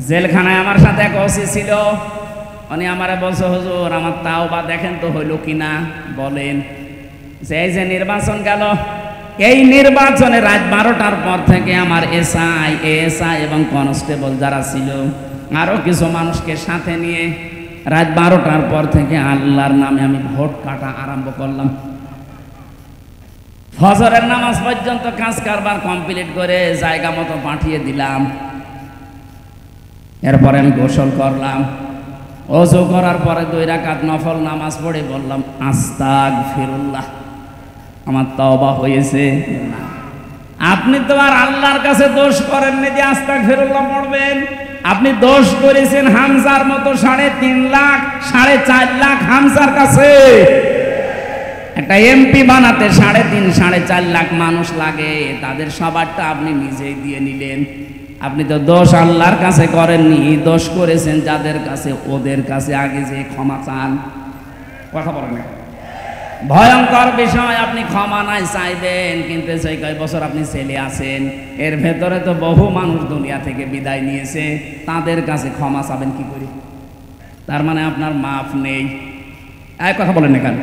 জেলখানায় আমার সাথে এক ওসি ছিল, উনি আমারে বলছে, হুজুর আমার তাওবা দেখেন তো হইল কিনা বলেন। যে এই যে নির্বাচন গেল, এই নির্বাচনে রাত 12টার পর থেকে আমার এসআই, এএসআই এবং কনস্টেবল যারা ছিল আরো কিছু মানুষকে সাথে নিয়ে রাত 12টার পর থেকে আল্লাহর নামে আমি ভোট কাটা আরম্ভ করলাম। ফজরের নামাজ পর্যন্ত কাজ কারবার কমপ্লিট করে জায়গা মতো পাঠিয়ে দিলাম। এরপরে আমি গোসল করলাম, ওযু করার পরে 2 রাকাত নফল নামাজ পড়ে বললাম আস্তাগফিরুল্লাহ, আমার তওবা হয়েছে। আপনি তো আর আল্লাহর কাছে দোষ করেননি যে আস্তাগফিরুল্লাহ পড়বেন। আপনি দোষ করেছেন হামজার মতো 3.5 লাখ 4.5 লাখ হামজার কাছে। একটা এমপি বানাতে 3.5-4.5 লাখ মানুষ লাগে, তাদের সবারটা আপনি নিজেই দিয়ে নিলেন। আপনি তো দোষ আল্লাহর কাছে করেননি, দোষ করেছেন যাদের কাছে, ওদের কাছে আগে যে ক্ষমা চান। কথা বলেন না, ভয়ঙ্কর বিষয়। আপনি ক্ষমা নাই চাইবেন, কিন্তু সেই কয় বছর আপনি ছেলে আছেন, এর ভেতরে তো বহু মানুষ দুনিয়া থেকে বিদায় নিয়েছে, তাদের কাছে ক্ষমা চাবেন কি করে? তার মানে আপনার মাফ নেই। এক কথা বলেন না কেন?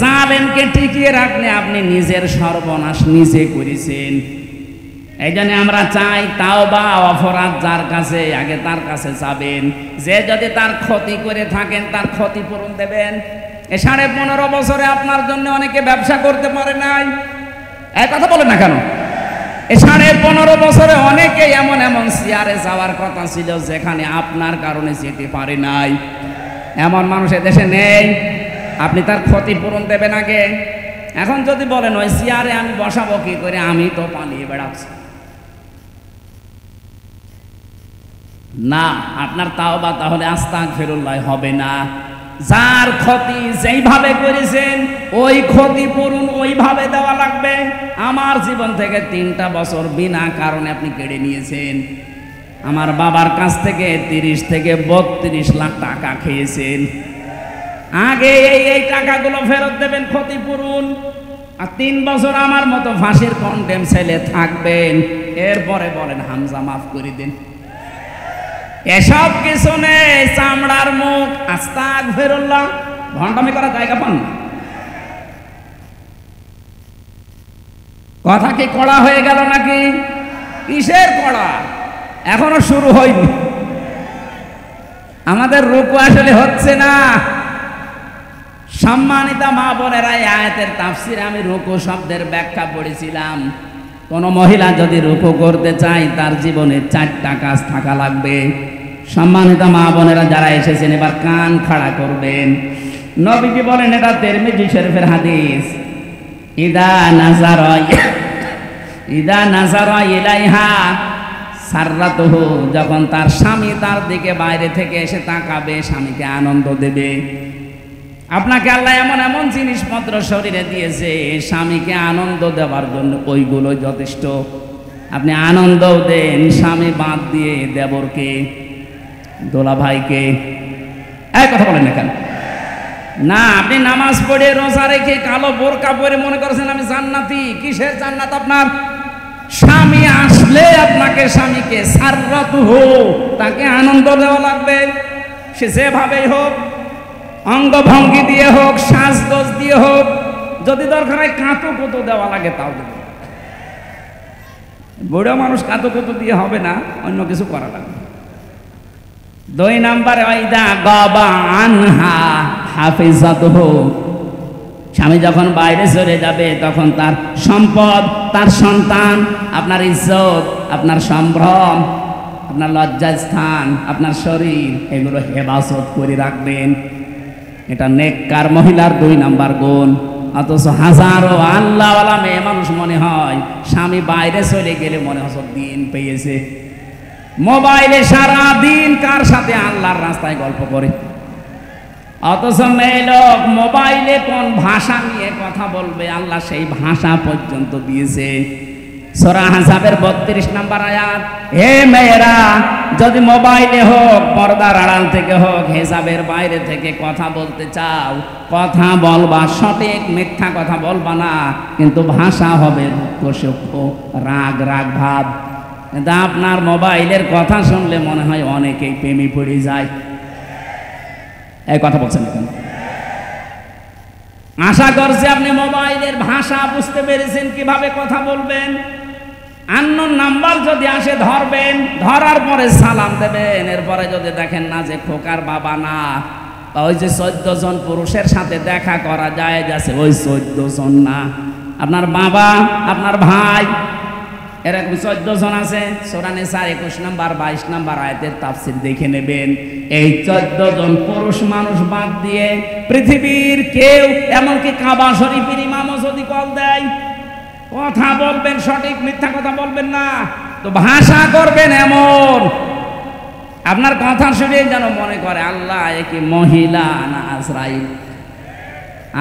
জালেমকে টিকিয়ে রাখলে আপনি নিজের সর্বনাশ নিজে করেছেন। এই জন্য আমরা চাই তাওবা, অপরাধ যার কাছে আগে তার কাছে যাবেন। যে যদি তার ক্ষতি করে থাকেন তার ক্ষতিপূরণ দেবেন। এই 15.5 বছরে আপনার জন্য অনেকে ব্যবসা করতে পারে নাই, এক কথা বলেন না কেন? এই 15.5 বছরে অনেকে এমন এমন চেয়ারে যাওয়ার কথা ছিল যেখানে আপনার কারণে যেতে পারে নাই। এমন মানুষ এদেশে নেই। আপনি তার ক্ষতিপূরণ দেবেন আগে। এখন যদি বলেন ওই চেয়ারে আমি বসাবো কি করে, আমি তো পালিয়ে বেড়াচ্ছি, না, আপনার তাওবা তাহলে আস্তাগফিরুল্লাহ হবে না। যার ক্ষতি যেইভাবে করেছেন ওই ক্ষতিপূরণ ওইভাবে দেওয়া লাগবে। আমার জীবন থেকে 3টা বছর বিনা কারণে আপনি কেড়ে নিয়েছেন। আমার বাবার কাছ থেকে 30 থেকে 32 লাখ টাকা খেয়েছেন। আগে এই টাকাগুলো ফেরত দেবেন, ক্ষতিপূরণ। আর 3 বছর আমার মতো ফাঁসির কন্ডেম ছেলে থাকবেন, এরপরে বলেন হামজা মাফ করে দিন। এসব কিছু নেই, চামড়ার মুখ, আস্তাগফিরুল্লাহ, ভণ্ডামি করার জায়গা পান না। কথা কি কড়া হয়ে গেল নাকি? কিসের কড়া? এখনো শুরু হয়নি। আমাদের রুকু আসলে হচ্ছে না। সম্মানিতা মা বোনেরা, এই আয়াতের তাফসিরে আমি রুকু শব্দের ব্যাখ্যা পড়েছিলাম। কোন মহিলা যদি রুকু করতে চায় তার জীবনে 4টা কাজ থাকা লাগবে। সম্মানিতা মা বোনেরা যারা এসেছেন এবার কান খাড়া করবেন। নবীজি বলেন, এটা তিরমিজি শরীফের হাদিস, ইদা নাজারা ইলাইহা সাররাতুহু, যখন তার স্বামী তার দিকে বাইরে থেকে এসে তাকাবে, স্বামীকে আনন্দ দেবে। আপনাকে আল্লাহ এমন এমন জিনিসপত্র শরীরে দিয়েছে, স্বামীকে আনন্দ দেওয়ার জন্য ওইগুলো যথেষ্ট। আপনি আনন্দও দেন, স্বামী বাদ দিয়ে দেবরকে, দোলা ভাইকে। এক কথা বলেন না কেন? না, আপনি নামাজ পড়ে রোজা রেখে কালো বোরকা পরে মনে করছেন আমি জান্নাতি। কিসের জান্নাত আপনার? স্বামী আসলে আপনাকে, স্বামীকে সাররাতুহু, তাকে আনন্দ দেওয়া লাগবে। সে যেভাবেই হোক, অঙ্গভঙ্গি দিয়ে হোক, সাজগোজ দিয়ে হোক, যদি দরকার হয় কাঁতো কুতো দেওয়া লাগে তাও দেবে। বুড়ো মানুষ কাঁতো কুতো দিয়ে হবে না, অন্য কিছু করা লাগবে। 2 নম্বরে ওয়াইদা গাবা আনহা হাফিজাতুহু, স্বামী যখন বাইরে চলে যাবে তখন তার সম্পদ, তার সন্তান, আপনার ইজ্জত, আপনার সম্ভ্রম, আপনার লজ্জাস্থান, আপনার শরীর, এগুলো হেফাজত করে রাখবেন। এটা নেককার মহিলার 2 নাম্বার গুণ। অথচ হাজারো আল্লাহওয়ালা মেয়ে মানুষ মনে হয় স্বামী বাইরে চলে গেলে মনে হয় দিন পেয়েছে। মোবাইলে সারা দিন কার সাথে আল্লাহর রাস্তায় গল্প করে। অথচ মেয়ে লোক মোবাইলে কোন ভাষা নিয়ে কথা বলবে আল্লাহ সেই ভাষা পর্যন্ত দিয়েছে। সূরা আহজাবের 32 নম্বর আয়াত, হে মেয়েরা, যদি মোবাইলে হোক, পর্দার আড়াল থেকে হোক, হিজাবের বাইরে থেকে কথা বলতে চাও, কথা বলবা সঠিক, মিথ্যা কথা বলবা না, কিন্তু ভাষা হবে রুক্ষ সূক্ষ্ম, রাগ রাগ ভাব। কিন্তু আপনার মোবাইলের কথা শুনলে মনে হয় অনেকেই প্রেমে পড়ে যায়। এই কথা বলছেন কেন? আশা করছি আপনি মোবাইলের ভাষা বুঝতে পেরেছেন, কিভাবে কথা বলবেন। আননোন নাম্বার যদি আসে ধরবেন, ধরার পরে সালাম দেবেন। এরপরে যদি দেখেন না যে খোকার বাবা না, বা ওই যে 14 জন পুরুষের সাথে দেখা করা যায় যাচ্ছে, ওই 14 জন না, আপনার বাবা, আপনার ভাই, এরকম 14 জন আছে। সূরা নিসা 21 নম্বর 22 নম্বর আয়াতের তাফসীর দেখে নেবেন। এই 14 জন পুরুষ মানুষ বাদ দিয়ে পৃথিবীর কেউ, এমনকি কাবা শরীফের ইমামও যদি কল দেয়, কথা বলবেন সঠিক, মিথ্যা কথা বলবেন না। তো ভাষা করবেন এমন আপনার কথা শুনে যেন মনে করে আল্লাহ এ কি মহিলা না আজরাইল।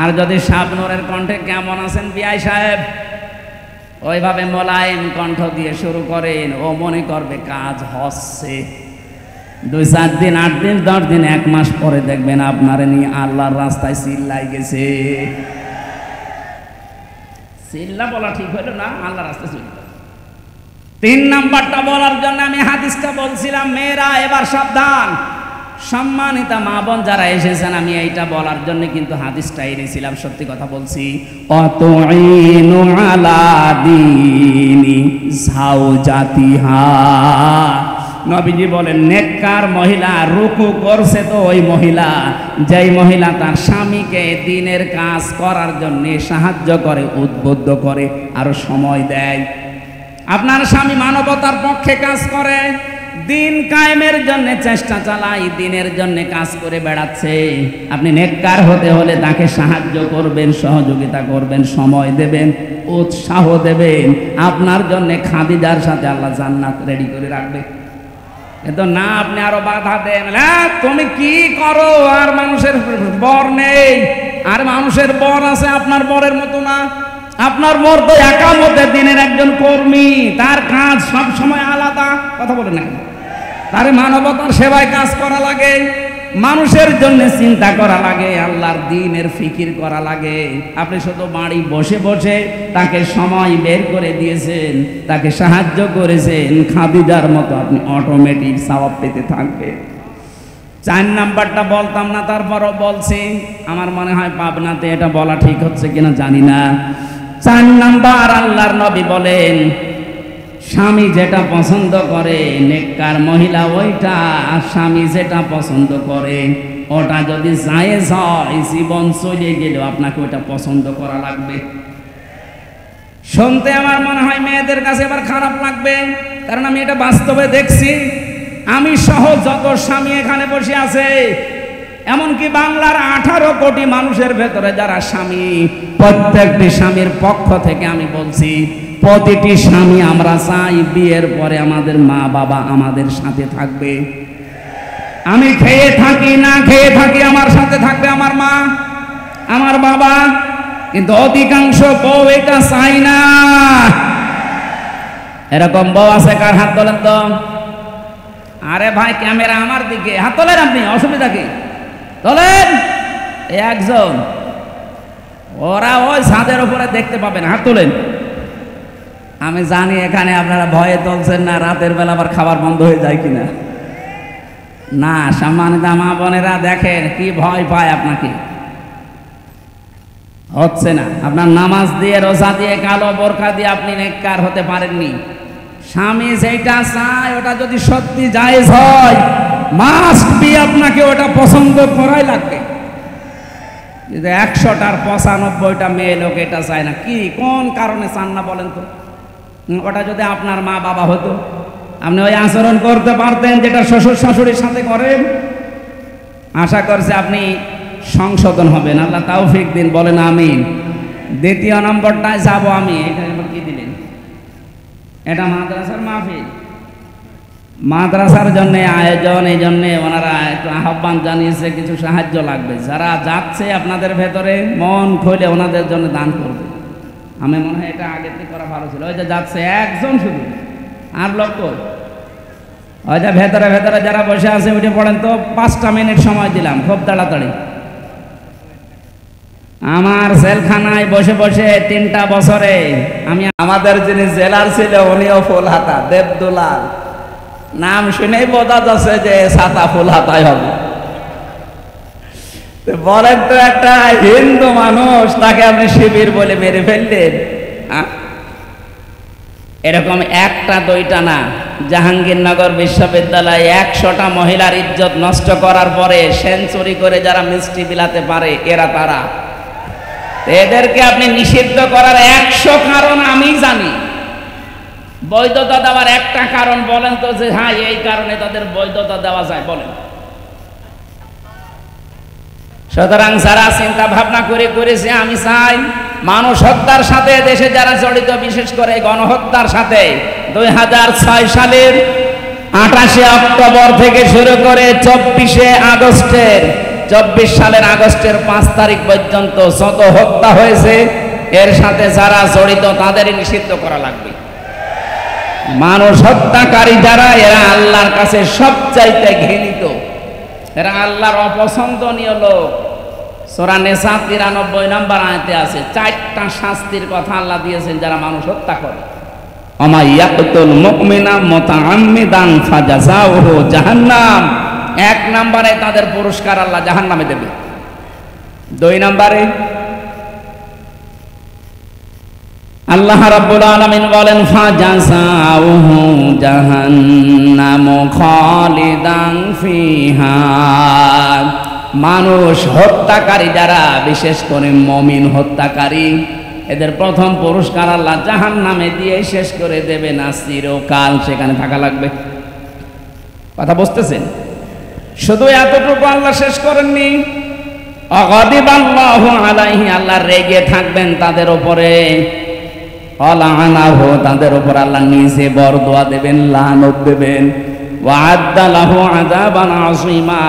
আর যদি শাবনূরের কণ্ঠে কেমন আছেন বিআই সাহেব, ওইভাবে মোলায়েম কণ্ঠ দিয়ে শুরু করেন, ও মনে করবে কাজ হচ্ছে। 2-4 দিন, 8 দিন, 10 দিন, 1 মাস পরে দেখবেন আপনারে নিয়ে আল্লাহর রাস্তায় চিল্লাই গেছে। চিল্লা বলা ঠিক হলো না, আল্লাহর রাস্তায় চিল্লা। 3 নাম্বারটা বলার জন্য আমি হাদিসটা বলছিলাম। মেয়েরা এবার সাবধান, সম্মানিতা মা বোন যারা এসেছেন, আমি এইটা বলার জন্য কিন্তু হাদিসটা এনেছিলাম। সত্যি কথা বলছি। অতুইনু আলা দীনি যাওজাতিহা, নবীজি বলেন নেককার মহিলা রুকু করছে তো ওই মহিলা, যেই মহিলা তার স্বামীকে দ্বীনের কাজ করার জন্য সাহায্য করে, উদ্বুদ্ধ করে, আরো সময় দেয়। আপনার স্বামী মানবতার পক্ষে কাজ করে, দিন কায়েমের জন্য চেষ্টা চালাই, দিনের জন্য কাজ করে বেড়াচ্ছে। আপনি নেককার হতে হলে তাকে সাহায্য করবেন, সহযোগিতা করবেন, সময় দেবেন, উৎসাহ দেবেন। আপনার জন্য খাদিজার সাথে আল্লাহ জান্নাত রেডি করে রাখবে। কিন্তু না, আপনি আরো বাধা দেন, তুমি কি করো, আর মানুষের বর নেই, আর মানুষের বর আছে, আপনার বরের মতো না। আপনার বর তো একামতের দিনের একজন কর্মী, তার কাজ সব সময় আলাদা। কথা বলেন না, তার মানবতার সেবায় কাজ করা লাগে, মানুষের জন্য চিন্তা করা লাগে, আল্লাহর দ্বীনের ফিকির করা লাগে। আপনি শুধু বাড়ি বসে বসে তাকে সময় বের করে দিয়েছেন, তাকে সাহায্য করেছেন, খাদিজার মতো আপনি অটোমেটিক সওয়াব পেতে থাকবেন। 4 নাম্বারটা বলতাম না, তারপরও বলছি। আমার মনে হয় পাবনাতে এটা বলা ঠিক হচ্ছে কিনা জানি না। 4 নাম্বার, আল্লাহর নবী বলেন স্বামী যেটা পছন্দ করে নেককার মহিলা ওইটা, আর স্বামী যেটা পছন্দ করে ওটা যদি জায়েজ হয়, জীবন চলে গেলেও আপনাকে ওটা পছন্দ করা লাগবে। শুনতে আমার মনে হয় মেয়েদের কাছে এবার খারাপ লাগবে, কারণ আমি এটা বাস্তবে দেখছি। আমি সহ যত স্বামী এখানে বসে আছে, এমনকি বাংলার 18 কোটি মানুষের ভেতরে যারা স্বামী, প্রত্যেকটি স্বামীর পক্ষ থেকে আমি বলছি, প্রতিটি স্বামী আমরা চাই বিয়ের পরে আমাদের মা বাবা আমাদের সাথে থাকবে। আমি খেয়ে থাকি না খেয়ে থাকি, আমার সাথে থাকবে আমার মা, আমার বাবা। কিন্তু অধিকাংশ বউ এটা চাই না। এরকম বউ আছে কার? হাত তোলেন তো। আরে ভাই, ক্যামেরা আমার দিকে, হাত তোলেন আপনি, অসুবিধা কি? তোলেন। একজন, ওরা ওই ছাদের উপরে দেখতে পাবেন, হাত তোলেন। আমি জানি এখানে আপনারা ভয়ে তুলছেন না, রাতের বেলা আবার খাবার বন্ধ হয়ে যায় কিনা। না, সম্মানিত মা বোনেরা, দেখেন কি ভয় পায় আপনাকে। হচ্ছে না, আপনার নামাজ দিয়ে, রোজা দিয়ে, কালো বোরকা দিয়ে আপনি নেককার হতে পারেননি। স্বামী যেটা চায় ওটা যদি সত্যি জায়েজ হয়, মাস্ট বি আপনাকে ওটা পছন্দ করাই লাগবে। 100টার 95টা মেয়ে লোক এটা চায় না। কি, কোন কারণে চান না বলেন তো? ওটা যদি আপনার মা বাবা হতো, আপনি ওই আচরণ করতে পারতেন যেটা শ্বশুর শাশুড়ির সাথে করেন। আশা করছি আপনি সংশোধন হবেন, আল্লাহ তৌফিক দিন, বলেন আমিন। 2য় নম্বরটায় যাব আমি। এটা কি দিলেন? এটা মাদ্রাসার মাহফিল, মাদ্রাসার জন্য আয়োজন, এই জন্য ওনারা একটু আহ্বান জানিয়েছে, কিছু সাহায্য লাগবে। যারা যাচ্ছে আপনাদের ভেতরে মন খুলে ওনাদের জন্য দান করবে। আমি মনে হয় এটা আগের থেকে করা ভালো ছিল। ওই যে যাচ্ছে একজন শুধু, আর লোক ওই যে ভেতরে ভেতরে যারা বসে আছে উঠে পড়েন তো। 5টা মিনিট সময় দিলাম, খুব তাড়াতাড়ি। আমার জেলখানায় বসে বসে 3টা বছরে আমি আমাদের যিনি জেলার ছিল উনিও ফুল হাতা, দেবদুলাল। নাম শুনেই বোঝা যাচ্ছে যে ছাতা ফুল হাতায় হবে। বলেন তো, একটা হিন্দু মানুষ তাকে আপনি শিবির বলে মেরে ফেললেন। এরকম একটা দুইটা না, জাহাঙ্গীরনগর বিশ্ববিদ্যালয়ে 100টা মহিলার ইজ্জত নষ্ট করার পরে সেঞ্চুরি করে যারা মিষ্টি বিলাতে পারে এরা তারা। এদেরকে আপনি নিষিদ্ধ করার 100 কারণ আমি জানি। বৈধতা দেওয়ার একটা কারণ বলেন তো, যে হ্যাঁ এই কারণে তাদের বৈধতা দেওয়া যায়, বলেন। সুতরাং যারা চিন্তা ভাবনা করেছে, আমি চাই মানুষ হত্যার সাথে দেশে যারা জড়িত, বিশেষ করে গণহত্যার সাথে 2006 সালের 28 অক্টোবর থেকে শুরু করে 24 সালের আগস্টের 5 তারিখ পর্যন্ত যত হত্যা হয়েছে এর সাথে যারা জড়িত তাদেরই নিষিদ্ধ করা লাগবে। মানুষ হত্যাকারী যারা, এরা আল্লাহর কাছে সবচাইতে ঘৃণিত, এরা আল্লাহর অপছন্দনীয় লোক। সূরা নিসা 93 নম্বর আয়াতে আছে 4টা শাস্তির কথা আল্লাহ দিয়েছেন যারা মানুষ হত্যা করে। আমা ইয়াকতুল মুমিনা মুতাআম্মিদান ফাজাযাউহু জাহান্নাম। 1 নম্বরে তাদের পুরস্কার আল্লাহ জাহান্নামে দেবে। 2 নম্বরে আল্লাহ রাব্বুল আলামিন বলেন ফাজাযাউহু জাহান্নামু খালিদান ফিহা। মানুষ হত্যাকারী যারা, বিশেষ করে মুমিন হত্যাকারী, এদের প্রথম পুরস্কার আল্লাহ জাহান্নামে দিয়ে শেষ করে দেবে না, চিরকাল সেখানে থাকা লাগবে। কথা বুঝতেছেন? শুধু এতটুকু আল্লাহ শেষ করেননি, অগদিবাল্লাহু আলাইহি, আল্লাহ রেগে থাকবেন তাদের উপরে, অলানাহু, তাদের উপর আল্লাহ নিজে বরদোয়া দেবেন, লানত দেবেন, ওয়া'আদ্দা লাহু আযাবান আযীমা,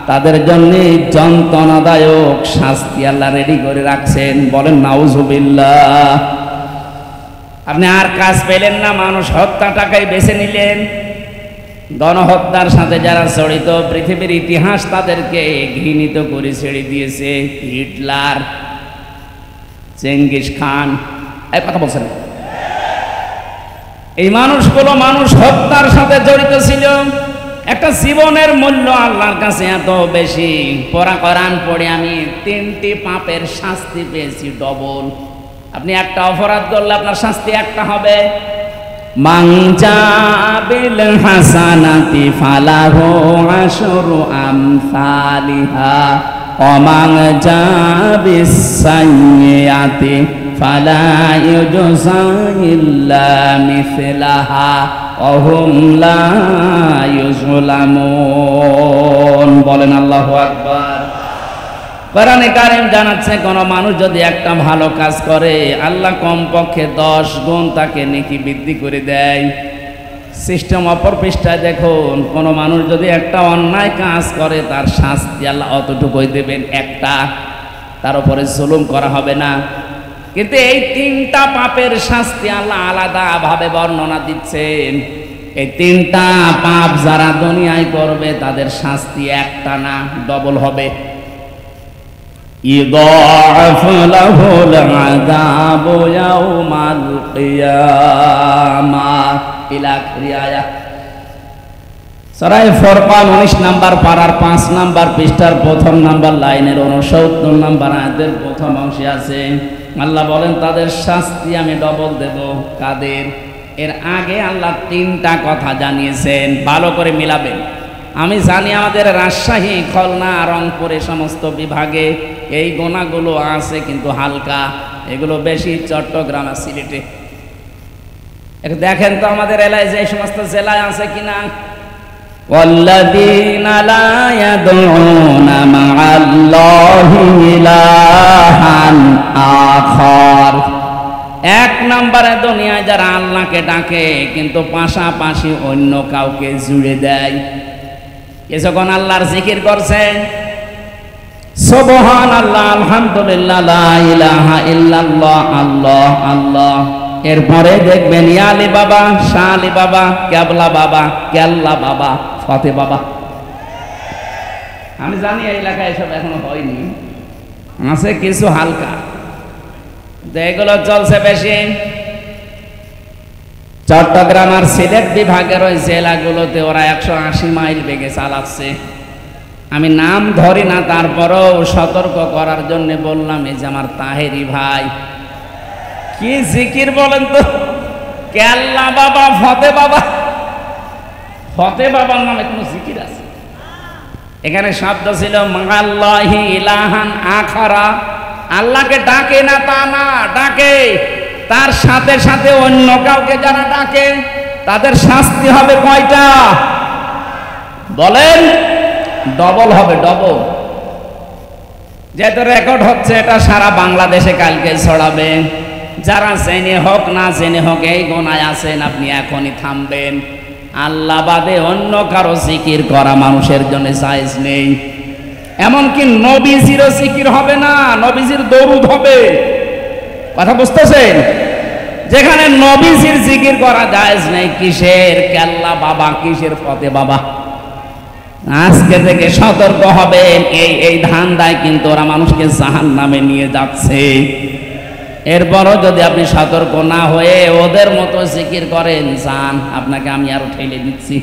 তাদের জন্য যন্ত্রণাদায়ক শাস্তি আল্লাহ রেডি করে রাখছেন। বলেন নাউজুবিল্লাহ। আপনি আর কাজ পেলেন না, মানুষ হত্যাটাকেই বেছে নিলেন। গণহত্যার সাথে যারা জড়িত, পৃথিবীর ইতিহাস তাদেরকে ঘৃণিত করে ছেড়ে দিয়েছে। হিটলার, চেঙ্গিস খান, এই কথা বলছেন। এই মানুষগুলো মানুষ হত্যার সাথে জড়িত ছিল। একটা জীবনের মূল্য আল্লাহর কাছে এত বেশি। কোরআন পড়ে আমি 3টি পাপের শাস্তি পেয়েছি ডবল। আপনি একটা অপরাধ করলে আপনার শাস্তি একটা হবে। মান জাবিল হাসানাতি ফালাহু আশরু আমসালিহা ওয়া মান জাবিস সাইয়্যাতি ফালা ইউজযা ইল্লা মিসলাহা ওয়া হুম লা ইউযলামুন। বলেন আল্লাহু আকবার। কোরআনে কারীম জানাচ্ছে, কোন মানুষ যদি একটা ভালো কাজ করে আল্লাহ কমপক্ষে 10 গুণ তাকে নেকি বৃদ্ধি করে দেয়। সিস্টেম অপর পৃষ্ঠায় দেখুন, কোন মানুষ যদি একটা অন্যায় কাজ করে তার শাস্তি আল্লাহ অতটুকুই দেবেন, একটা, তার উপরে জুলুম করা হবে না। কিন্তু এই 3টা পাপের শাস্তি আল্লাহ আলাদা ভাবে বর্ণনা দিচ্ছেন। এই 3টা পাপ যারা দুনিয়ায় করবে তাদের শাস্তি একটা না, ডবল হবে। ইদাফ লাহুল আযাবু ইয়াউমাল কিয়ামাহ ইলা আখির আয়াত। সূরা ফুরকান 19 নম্বর পারার 5 নম্বর পৃষ্ঠার 1ম নম্বর লাইনের 69 নম্বর আয়াতের প্রথম অংশে আছে, আল্লাহ বলেন তাদের শাস্তি আমি ডবল দেব। কাদের? এর আগে আল্লাহ 3টা কথা জানিয়েছেন, ভালো করে মিলাবেন। আমি জানি আমাদের রাজশাহী, খুলনা, রংপুরে সমস্ত বিভাগে এই গোনাগুলো আছে, কিন্তু হালকা, এগুলো বেশি চট্টগ্রাম আর সিলেটে। একটু দেখেন তো আমাদের এলাকায় যে সমস্ত জেলায় আছে কিনা। ওয়াল্লাযীনা লা ইয়াদউনা মা'আল্লাহি ইলাহান আখার। 1 নম্বরে দুনিয়ায় যারা আল্লাহকে ডাকে কিন্তু পাশাপাশি অন্য কাউকে জুড়ে দেয়। যখন আল্লাহর জিকির করছেন, সুবহানাল্লাহ, আলহামদুলিল্লাহ, লা ইলাহা ইল্লাল্লাহ, আল্লাহ আল্লাহ, এরপরে দেখবেন ইয়া আলী বাবা, শাহ আলী বাবা, কেবলা বাবা, কেল্লা বাবা, ফতে বাবা। আমি জানি এই এলাকায় এসব এখনো হয়নি, আছে কিছু হালকা, এগুলো চলছে বেশি। চট্টগ্রাম আর সিলেট বিভাগের ওই জেলাগুলোতে ওরা 180 মাইল বেগে চালাচ্ছে। আমি নাম ধরি না, তারপরও সতর্ক করার জন্য বললাম। এই যে আমার তাহেরি ভাই, কি জিকির বলেন তো, কেল্লা বাবা, ফতে বাবা। ফতে বাবার নামে কোনো জিকির আছে? এখানে শব্দ ছিল মাল্লাহি ইলাহান আখারা, আল্লাহকে ডাকে না তা না, ডাকে তার সাথে সাথে অন্য কাউকে যারা ডাকে তাদের শাস্তি হবে কয়টা বলেন? ডবল হবে, ডবল। যেহেতু রেকর্ড হচ্ছে, এটা সারা বাংলাদেশে কালকে ছড়াবে। যারা জেনে হোক না জেনে হোক এই গোনায় আছেন, আপনি এখনই থামবেন। আল্লাহ বাদে অন্য কারো জিকির করা মানুষের জন্য জায়েজ নেই। এমনকি নবীজিরও জিকির হবে না, নবীজির দরুদ হবে। কথা বুঝতেছেন? যেখানে নবীজির জিকির করা জায়েজ নেই, কিসের কেল্লা বাবা, কিসের ফতে বাবা? আজকে থেকে সতর্ক হবেন। এই ধান্দায় কিন্তু ওরা মানুষকে জাহান্নামে নিয়ে যাচ্ছে। এরপরও যদি আপনি সতর্ক না হয়ে ওদের মতো জিকির করেন, যান, আপনাকে আমি আরো ঠেলে দিচ্ছি।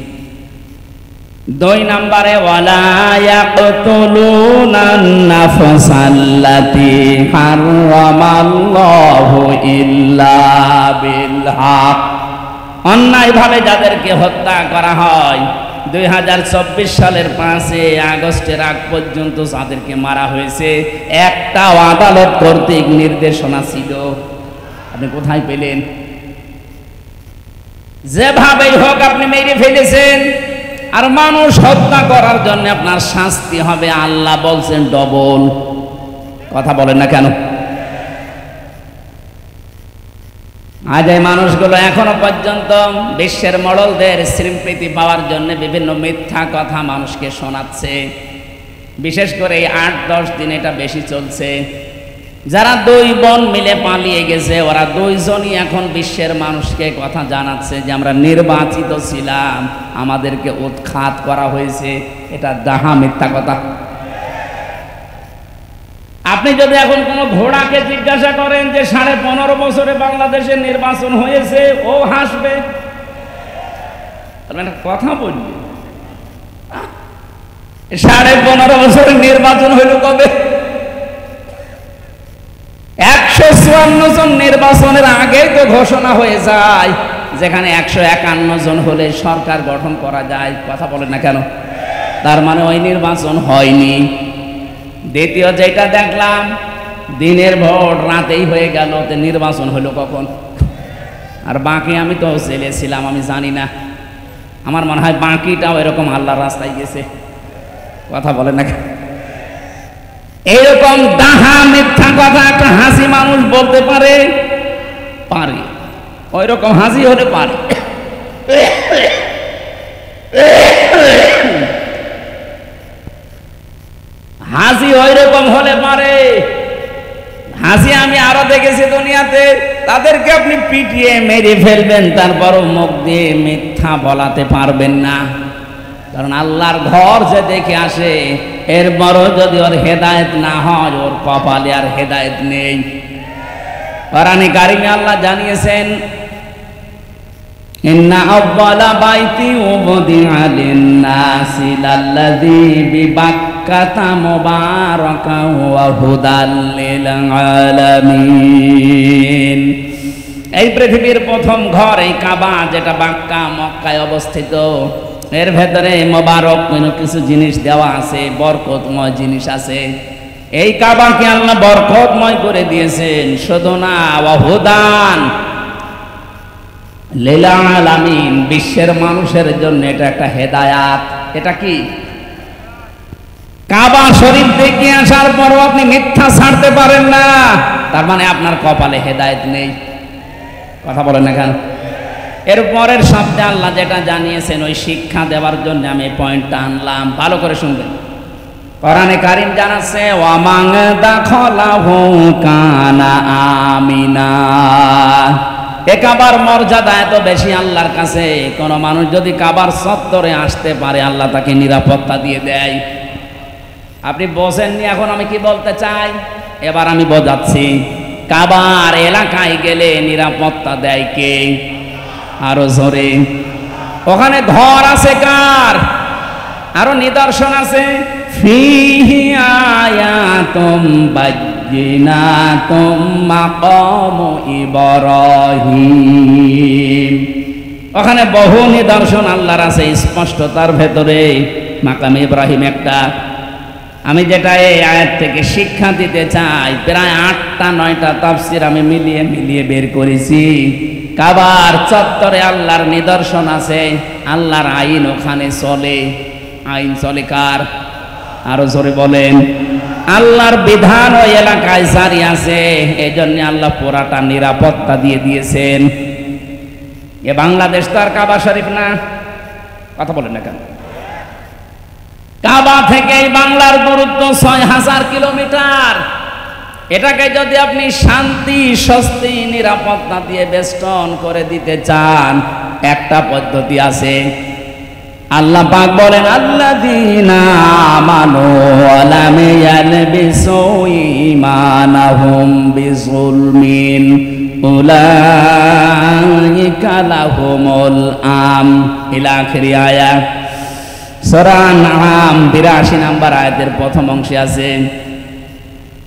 2 নম্বরে, ওয়ালা ইয়াকতুলুনান নাফসাল্লাতী হারামাল্লাহু ইল্লা বিল হক। অন্যায়ভাবে যাদেরকে হত্যা করা হয়, 2024 সালের 5 আগস্টের আগ পর্যন্ত যাদেরকে মারা হয়েছে, একটা আদালত কর্তৃক নির্দেশনা ছিল। আপনি কোথায় পেলেন? যেভাবেই হোক আপনি মেরে ফেলেছেন, আর মানুষ হত্যা করার জন্য আপনার শাস্তি হবে, আল্লাহ বলছেন ডবল। কথা বলেন না কেন? আজ এই মানুষগুলো এখনো পর্যন্ত বিশ্বের মডলদের স্বীকৃতি পাওয়ার জন্য বিভিন্ন মিথ্যা কথা মানুষকে শোনাচ্ছে। বিশেষ করে এই 8-10 দিন এটা বেশি চলছে। যারা 2 বোন মিলে পালিয়ে গেছে, ওরা 2 জনই এখন বিশ্বের মানুষকে কথা জানাচ্ছে যে আমরা নির্বাচিত ছিলাম, আমাদেরকে উৎখাত করা হয়েছে। এটা ডাহা মিথ্যা কথা। আপনি যদি এখন কোনো ঘোড়াকে জিজ্ঞাসা করেন যে 15.5 বছরে বাংলাদেশে নির্বাচন হয়েছে, ও হাসবে। কথা বলবে 15.5 বছরে নির্বাচন হইল কবে? 154 জন নির্বাচনের আগেই তো ঘোষণা হয়ে যায়, যেখানে 151 জন হলে সরকার গঠন করা যায়। কথা বলেন না কেন? তার মানে ওই নির্বাচন হয়নি। দ্বিতীয় যেটা দেখলাম, দিনের ভোট রাতেই হয়ে গেল, তো নির্বাচন হলো কখন? আর বাকি আমি তো জেলে ছিলাম, আমি জানি না। আমার মনে হয় বাকিটাও এরকম আল্লাহর রাস্তায় গেছে। কথা বলে না? এইরকম ডাহা মিথ্যা কথা একটা হাসি মানুষ বলতে পারে, পারে, ওই রকম হাসি হলে পারে। হাসি ওই রকম হলে পারে। হাসি আমি আরো দেখেছি দুনিয়াতে, তাদেরকে আপনি পিটিয়ে মেরে ফেলবেন, তারপরও মুখ দিয়ে মিথ্যা বলাতে পারবেন না। কারণ আল্লাহর ঘর যে দেখে আসে, এরপরও যদি ওর হেদায়েত না হয়, ওর কপালে আর হেদায়েত নেই। কোরআনে কারিমে আল্লাহ জানিয়েছেন, ইন্না আউয়ালা বাইতি উবদিআ লিন-নাসি লাল্লাযী বিবাক্কাতা মুবারাকান ওয়া হুদাল লিল আলামিন। এই পৃথিবীর প্রথম ঘর এই কাবা, যেটা বাক্কা মক্কায় অবস্থিত। এর ভেতরে মোবারক কিছু জিনিস দেওয়া আছে, বরকতময় জিনিস আছে। এই কাবাকে আল্লাহ বরকতময় করে দিয়েছেন। শুধু না, ওয়া হুদান লিল আলামিন, বিশ্বের মানুষের জন্য এটা একটা হেদায়াত। এটা কি? কাবা শরীফ দেখে আসার পরও আপনি মিথ্যা ছাড়তে পারেন না, তার মানে আপনার কপালে হেদায়েত নেই। কথা বলেন না কেন? এর পরের শব্দে আল্লাহ যেটা জানিয়েছেন, ওই শিক্ষা দেওয়ার জন্য আমি এই পয়েন্টটা আনলাম, ভালো করে শুনবেন। কোরআনে কারীম জানাচ্ছে, ওয়া মান দাখালাহু কানা আমিনা। এ কাবার মর্যাদা এত বেশি আল্লাহর কাছে, কোন মানুষ যদি কাবার চত্বরে আসতে পারে, আল্লাহ তাকে নিরাপত্তা দিয়ে দেয়। আপনি বোঝেননি এখন আমি কি বলতে চাই? এবার আমি বোঝাচ্ছি, কাবার এলাকায় গেলে নিরাপত্তা দেয় কে? আরো জোরে। ওখানে ঘর আছে কার? আরো নিদর্শন আছে, ফিহি আয়াতুম বায়্যিনাতুম মাকামু ইব্রাহিম। ওখানে বহু নিদর্শন আল্লাহর আছে স্পষ্টতার ভেতরে, মাকাম ইব্রাহিম একটা। আমি যেটা এই আয়াত থেকে শিক্ষা দিতে চাই, প্রায় 8টা-9টা তাফসীর আমি মিলিয়ে মিলিয়ে বের করেছি। কাবার চত্বরে আল্লাহর নিদর্শন আছে, আল্লাহর আইন ওখানে চলে। আইন চলে কার? আরো জোরে বলেন। আল্লাহর বিধান ওই এলাকায় জারি আছে, এই জন্য আল্লাহ পুরাটা নিরাপত্তা দিয়ে দিয়েছেন। এ বাংলাদেশ তো আর কাবা শরীফ না, কথা বলেন না কেন? কাবা থেকে এই বাংলার দূরত্ব 6000 কিলোমিটার। এটাকে যদি আপনি শান্তি, স্বস্তি, নিরাপত্তা দিয়ে বেষ্টন করে দিতে চান, একটা পদ্ধতি আছে। আল্লাহ পাক বলেন, আল্লাযীনা আমানু ওয়া লাম ইয়ালবিসু ঈমানাহুম বিযুলমিন উলাইকা লাহুমুল আম, ইলা আখিরি আয়াত। সূরা আনআম 82 নম্বর আয়াতের প্রথম অংশে আছে,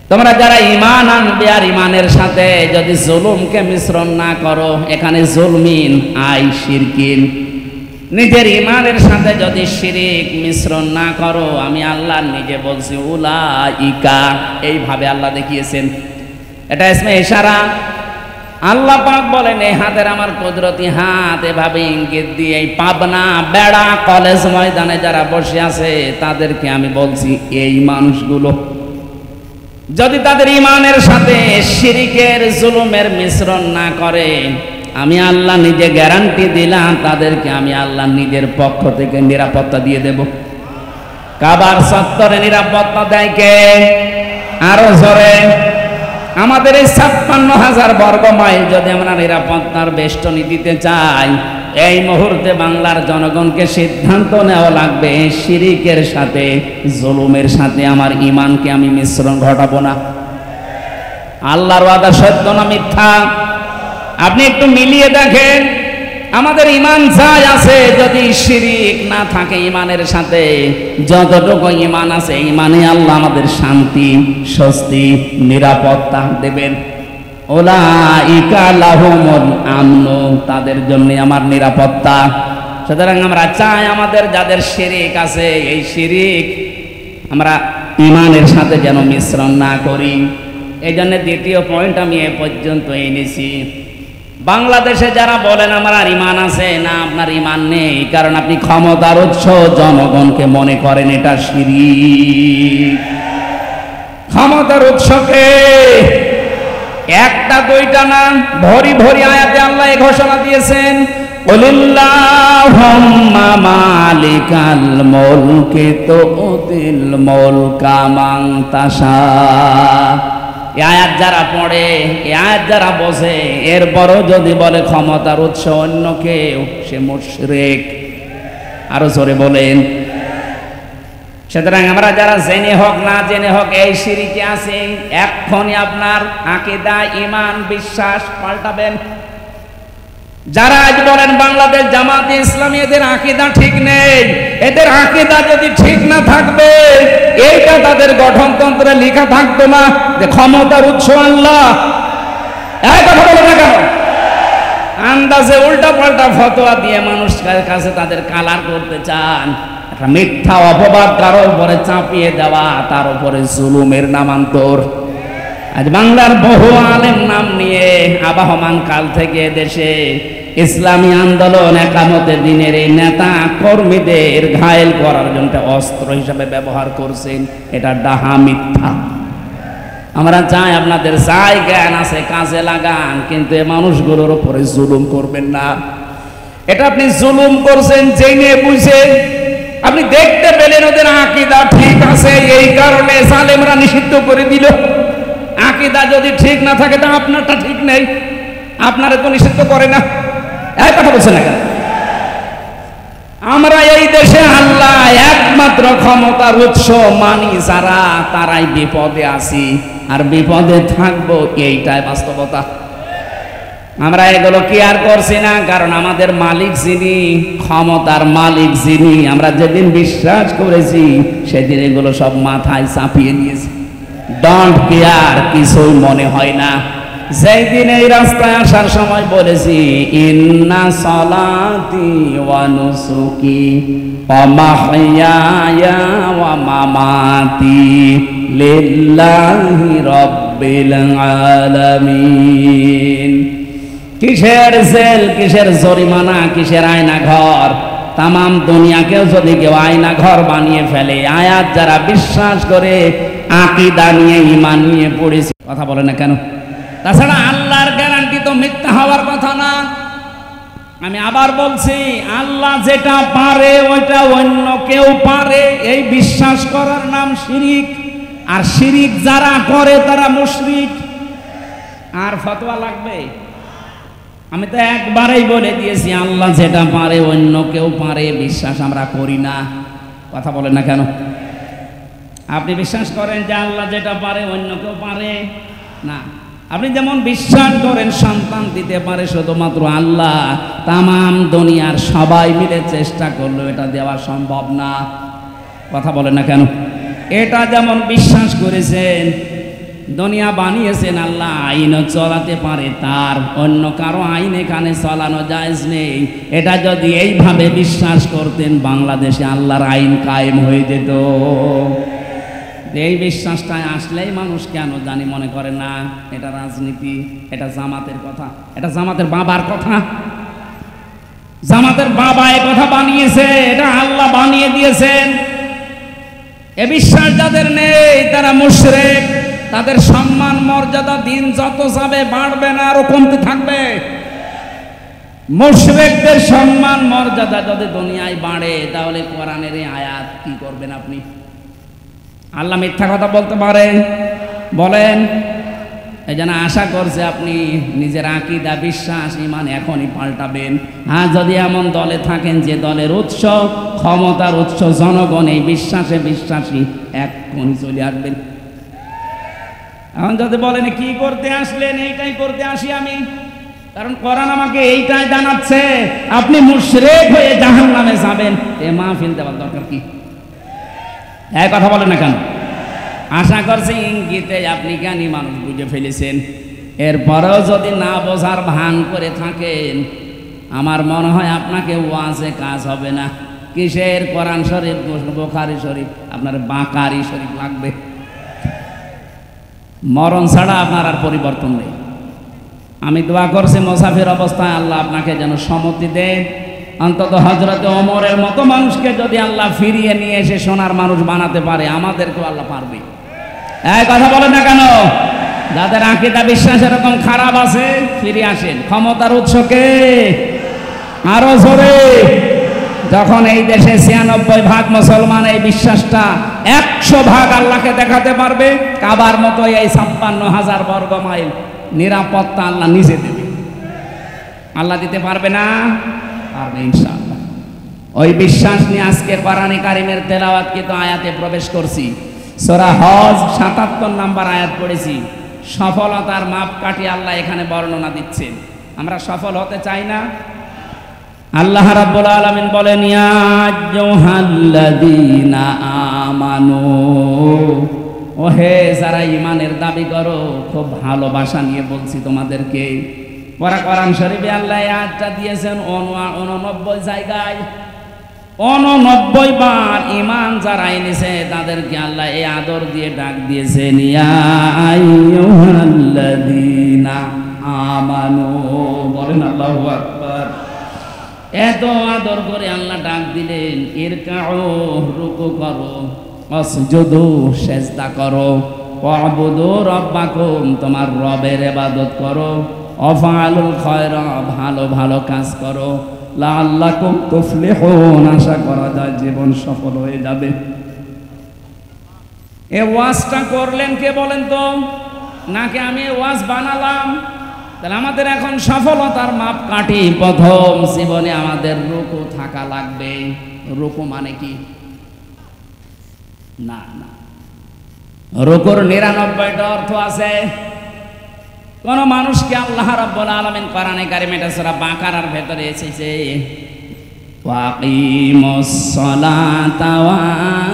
তোমরা যারা ঈমান আনবে আর ঈমানের সাথে যদি জুলুমকে মিশ্রণ না করো, এখানে জুলমিন আই শিরকিন, নিজের ঈমানের সাথে যদি শিরিক মিশ্রণ না করো, আমি আল্লাহ নিজে বলছি উলাইকা, এইভাবে আল্লাহ দেখিয়েছেন। এটা ইসমে ইশারা। আল্লাহ পাক বলেন, এই হাতের আমার কুদরতি হাত, এভাবে ইঙ্গিত দিয়ে এই পাবনা বেড়া কলেজ ময়দানে যারা বসে আছে তাদেরকে আমি বলছি, এই মানুষগুলো যদি তাদের ঈমানের সাথে শিরিকের জুলুমের মিশ্রণ না করে, আমি আল্লাহ নিজে গ্যারান্টি দিলাম তাদেরকে আমি আল্লাহ নিজের পক্ষ থেকে নিরাপত্তা দিয়ে দেব। কাবার চত্বরে নিরাপত্তা দেয় কে? আরো জোরে। আমাদের এই 56,000 বর্গ মাইল যদি আমরা নিরাপত্তার বেষ্টনী দিতে চাই, এই মুহূর্তে বাংলার জনগণকে সিদ্ধান্ত নেওয়া লাগবে, শিরিকের সাথে জুলুমের সাথে আমার ঈমানকে আমি মিশ্রণ ঘটাবো না। আল্লাহর ওয়াদা সত্য না মিথ্যা? আপনি একটু মিলিয়ে দেখেন, আমাদের ঈমান যাই আছে, যদি শিরিক না থাকে ঈমানের সাথে, যতটুকু ঈমান আছে ঈমানে আল্লাহ আমাদের শান্তি, স্বস্তি, নিরাপত্তা দেবেন। উলাইকা লাহুমুল আমনু, তাদের জন্য আমার নিরাপত্তা। সুতরাং আমরা চাই আমাদের যাদের শিরিক আছে, এই শিরিক আমরা ঈমানের সাথে যেন মিশ্রণ না করি। এই জন্য দ্বিতীয় পয়েন্ট আমি এ পর্যন্ত এনেছি। বাংলাদেশে যারা বলেন আমার ঈমান আছে, না আপনার ঈমান নেই, কারণ আপনি ক্ষমতার উৎস জনগণকে মনে করেন এটা শিরিক। ক্ষমতার উৎসকে একটা দুইটা না, ভরি ভরি আয়াতে আল্লাহ এই ঘোষণা দিয়েছেন, কুলিল্লাহুম্মা মালিকাল মুলকি তুতিল মুলকা মান তাশা। এই আয়াত যারা পড়ে, এই আয়াত যারা বসে, এরপরও যদি বলে ক্ষমতার উৎস অন্য কেউ, সে মুশরিক। আরো জোরে বলেন। সুতরাং আমরা যারা জেনে হোক না জেনে হোক এই শিরিকে আছে, এক্ষুনি আপনার আকীদা, ঈমান, বিশ্বাস পাল্টাবেন। যারা আজ বলেন বাংলাদেশ জামাতে ইসলামী, এদের আকীদা ঠিক নেই, এদের আকীদা যদি ঠিক না থাকবে, এইটা তাদের গঠনতন্ত্রে লেখা থাকতো না যে ক্ষমতার উৎস আল্লাহ। এই কথা বলে না কেন? আন্দাজে উল্টা পাল্টা ফতোয়া দিয়ে মানুষের কাছে তাদের কালার করতে চান, একটা মিথ্যা অপবাদ কারো উপরে চাপিয়ে দেওয়া, তার উপরে জুলুমের নামান্তর। আজ বাংলার বহু আলেম নাম নিয়ে আবাহমান কাল থেকে দেশে ইসলামী আন্দোলন, একামতে দিনের এই নেতা কর্মীদের ঘায়েল করার জন্য অস্ত্র হিসাবে ব্যবহার করছেন। এটা ডাহা, মিথ্যা। আমরা চাই আপনাদের যাই জ্ঞান আছে কাজে লাগান, কিন্তু এই মানুষগুলোর উপরে জুলুম করবেন না। এটা আপনি জুলুম করছেন জেনে বুঝে। আপনি দেখতে পেলেন ওদের আকীদা ঠিক আছে, এই কারণে জালেমরা নিষিদ্ধ করে দিল। আকীদা যদি ঠিক না থাকে, তা আপনারটা ঠিক নেই, আপনারা তো নিষিদ্ধ করে না। এই কথা বলছে না কেন? আমরা এই দেশে আল্লাহ একমাত্র ক্ষমতার উৎস মানি যারা, তারাই বিপদে আছি। আর বিপদে থাকবো, এইটাই বাস্তবতা। আমরা এগুলো কেয়ার করছি না, কারণ আমাদের মালিক যিনি, ক্ষমতার মালিক যিনি, আমরা যেদিন বিশ্বাস করেছি সেদিন এগুলো সব মাথায় চাপিয়ে নিয়েছি। ডোন্ট কেয়ার, কিছুই মনে হয় না। যেই দিন এই রাস্তায় আসার সময় বলেছি ইন্না সলাতি ওয়া নুসুকি ওয়া মাহইয়ায়া ওয়া মামাতি লিল্লাহি রাব্বিল আলামিন। কিসের জেল, কিসের জরিমানা, কিসের আয়না ঘর? তামাম দুনিয়াকেও যদি কেউ আয়না ঘর বানিয়ে ফেলে, আয়াত যারা বিশ্বাস করে আকীদা নিয়ে ঈমান নিয়ে পড়েছে, কথা বলে না কেন? তাছাড়া আল্লাহর গ্যারান্টি তো মিথ্যা হওয়ার কথা না। আমি আবার বলছি, আল্লাহ যেটা পারে ওইটা অন্য কেউ পারে, এই বিশ্বাস করার নাম শিরিক। আর শিরিক যারা করে তারা মুশরিক। আর ফতোয়া লাগবে? আমি তো একবারেই বলে দিয়েছি, আল্লাহ যেটা পারে অন্য কেউ পারে, বিশ্বাস আমরা করি না। কথা বলেন না কেন? আপনি বিশ্বাস করেন যে আল্লাহ যেটা পারে অন্য কেউ পারে না? আপনি যেমন বিশ্বাস করেন সন্তান দিতে পারে শুধুমাত্র আল্লাহ, তামাম দুনিয়ার সবাই মিলে চেষ্টা করলেও এটা দেওয়া সম্ভব না। কথা বলেন না কেন? এটা যেমন বিশ্বাস করেছেন দুনিয়া বানিয়েছেন আল্লাহ, আইনও চলাতে পারে তার, অন্য কারো আইন এখানে চলানো জায়েজ নেই। এটা যদি এইভাবে বিশ্বাস করতেন, বাংলাদেশে আল্লাহর আইন কায়েম হয়ে যেত। এই বিশ্বাসটায় আসলেই মানুষ কেন জানি মনে করে না এটা রাজনীতি, এটা জামাতের কথা, এটা জামাতের বাবার কথা। জামাতের বাবা এ কথা বানিয়েছে, এটা আল্লাহ বানিয়ে দিয়েছেন। এ বিশ্বাস যাদের নেই তারা মুশরিক। তাদের সম্মান মর্যাদা দিন যত যাবে বাড়বে না, আরো কমতে থাকবে। মুশরিকদের সম্মান মর্যাদা যদি দুনিয়ায় বাড়ে, তাহলে কোরআনের এই আয়াত কি করবেন আপনি? আল্লাহ মিথ্যা কথা বলতে পারেন? বলেন। এই জন্য আশা করছে আপনি নিজের আকীদা, বিশ্বাস, ঈমান এখনই পাল্টাবেন। হ্যাঁ, যদি এমন দলে থাকেন যে দলের উৎস, ক্ষমতার উৎস জনগণ, এই বিশ্বাসে বিশ্বাসী, এখনই চলে আসবেন। এখন যদি বলেন কি করতে আসলেন, এইটাই করতে আসি আমি, কারণ কোরআন আমাকে এইটাই জানাচ্ছে আপনি মুশরিক হয়ে জাহান্নামে যাবেন, এ মাহফিল দেওয়ার দরকার কি? এই কথা বলেন না কেন? আশা করছি ইঙ্গিতে আপনি জ্ঞানী মানুষ বুঝে ফেলেছেন। এরপরেও যদি না বোঝার ভান করে থাকেন, আমার মনে হয় আপনাকে ওয়াজে কাজ হবে না। কিসের কোরআন শরীফ, বুখারী শরীফ, আপনার বাকারি শরীফ লাগবে। মরণ ছাড়া আপনার আর পরিবর্তন নেই। আমি দোয়া করছি মুসাফির অবস্থায় আল্লাহ আপনাকে যেন সম্মতি দেন। অন্তত হযরত ওমরের মতো মানুষকে যদি আল্লাহ ফিরিয়ে নিয়ে এসে সোনার মানুষ বানাতে পারে, আমাদেরকেও আল্লাহ পারবে। এই কথা বলেন না কেন? যাদের আকীদা বিশ্বাস এরকম খারাপ আছে, ফিরে আসেন। ক্ষমতার উৎসকে আরো জোরে। যখন এই দেশে ৯৬% মুসলমান এই বিশ্বাসটা ১০০% আল্লাহকে দেখাতে পারবে, কাবার মতো এই ৫৬,০০০ বর্গ মাইল নিরাপত্তা আল্লাহ নিজে দেবে। আল্লাহ দিতে পারবে না? পারবে ইনশাআল্লাহ। ওই বিশ্বাস নিয়ে আজকে কোরআনে কারিমের তেলাওয়াতকৃত আয়াতে প্রবেশ করছি। সূরা হজ ৭৭ নম্বর আয়াত পড়েছি। সফলতার মাপকাঠি আল্লাহ এখানে বর্ণনা দিচ্ছেন। আমরা সফল হতে চাই না? আল্লাহ রাব্বুল আলামিন বলেন, ইয়া আইয়ুহাল্লাযীনা আমানু, ওহে যারা ঈমানের দাবি করো, খুব ভালোবাসা নিয়ে বলছি তোমাদেরকে। কোরআন শরীফে আল্লাহ এই আয়াতটা দিয়েছেন 89 জায়গায়। 89 বার ঈমান যারা এনেছে তাদেরকে আল্লাহ এই আদর দিয়ে ডাক দিয়েছেন, ইয়া আইয়ুহাল্লাযীনা আমানু। বলেন আল্লাহু আকবার। এত আদর করে আল্লাহ ডাক দিলেন, ইরকাউ, রুকু করো, ওয়াসজুদু, সিজদা করো, ওয়াবুদু রাব্বাকুম, তোমার রবের ইবাদত করো, ওয়াফআলুল খায়রা, ভালো ভালো কাজ করো, লাআল্লাকুম তুফলিহুন, আশা করা যায় জীবন সফল হয়ে যাবে। এই ওয়াজটা করলেন কে বলেন তো? নাকি আমি ওয়াজ বানালাম? তাহলে আমাদের এখন সফলতার মাপকাঠি, প্রথম জীবনে আমাদের রুকু থাকা লাগবে। রুকু মানে কি? না না, রুকুর ৯৯টা অর্থ আছে। কোন মানুষকে আল্লাহ রাব্বুল আলামিন কোরআনে কারিমে এটা সূরা বাকারার ভেতরে এসেছে, ওয়াকিমুস সালাতা ওয়া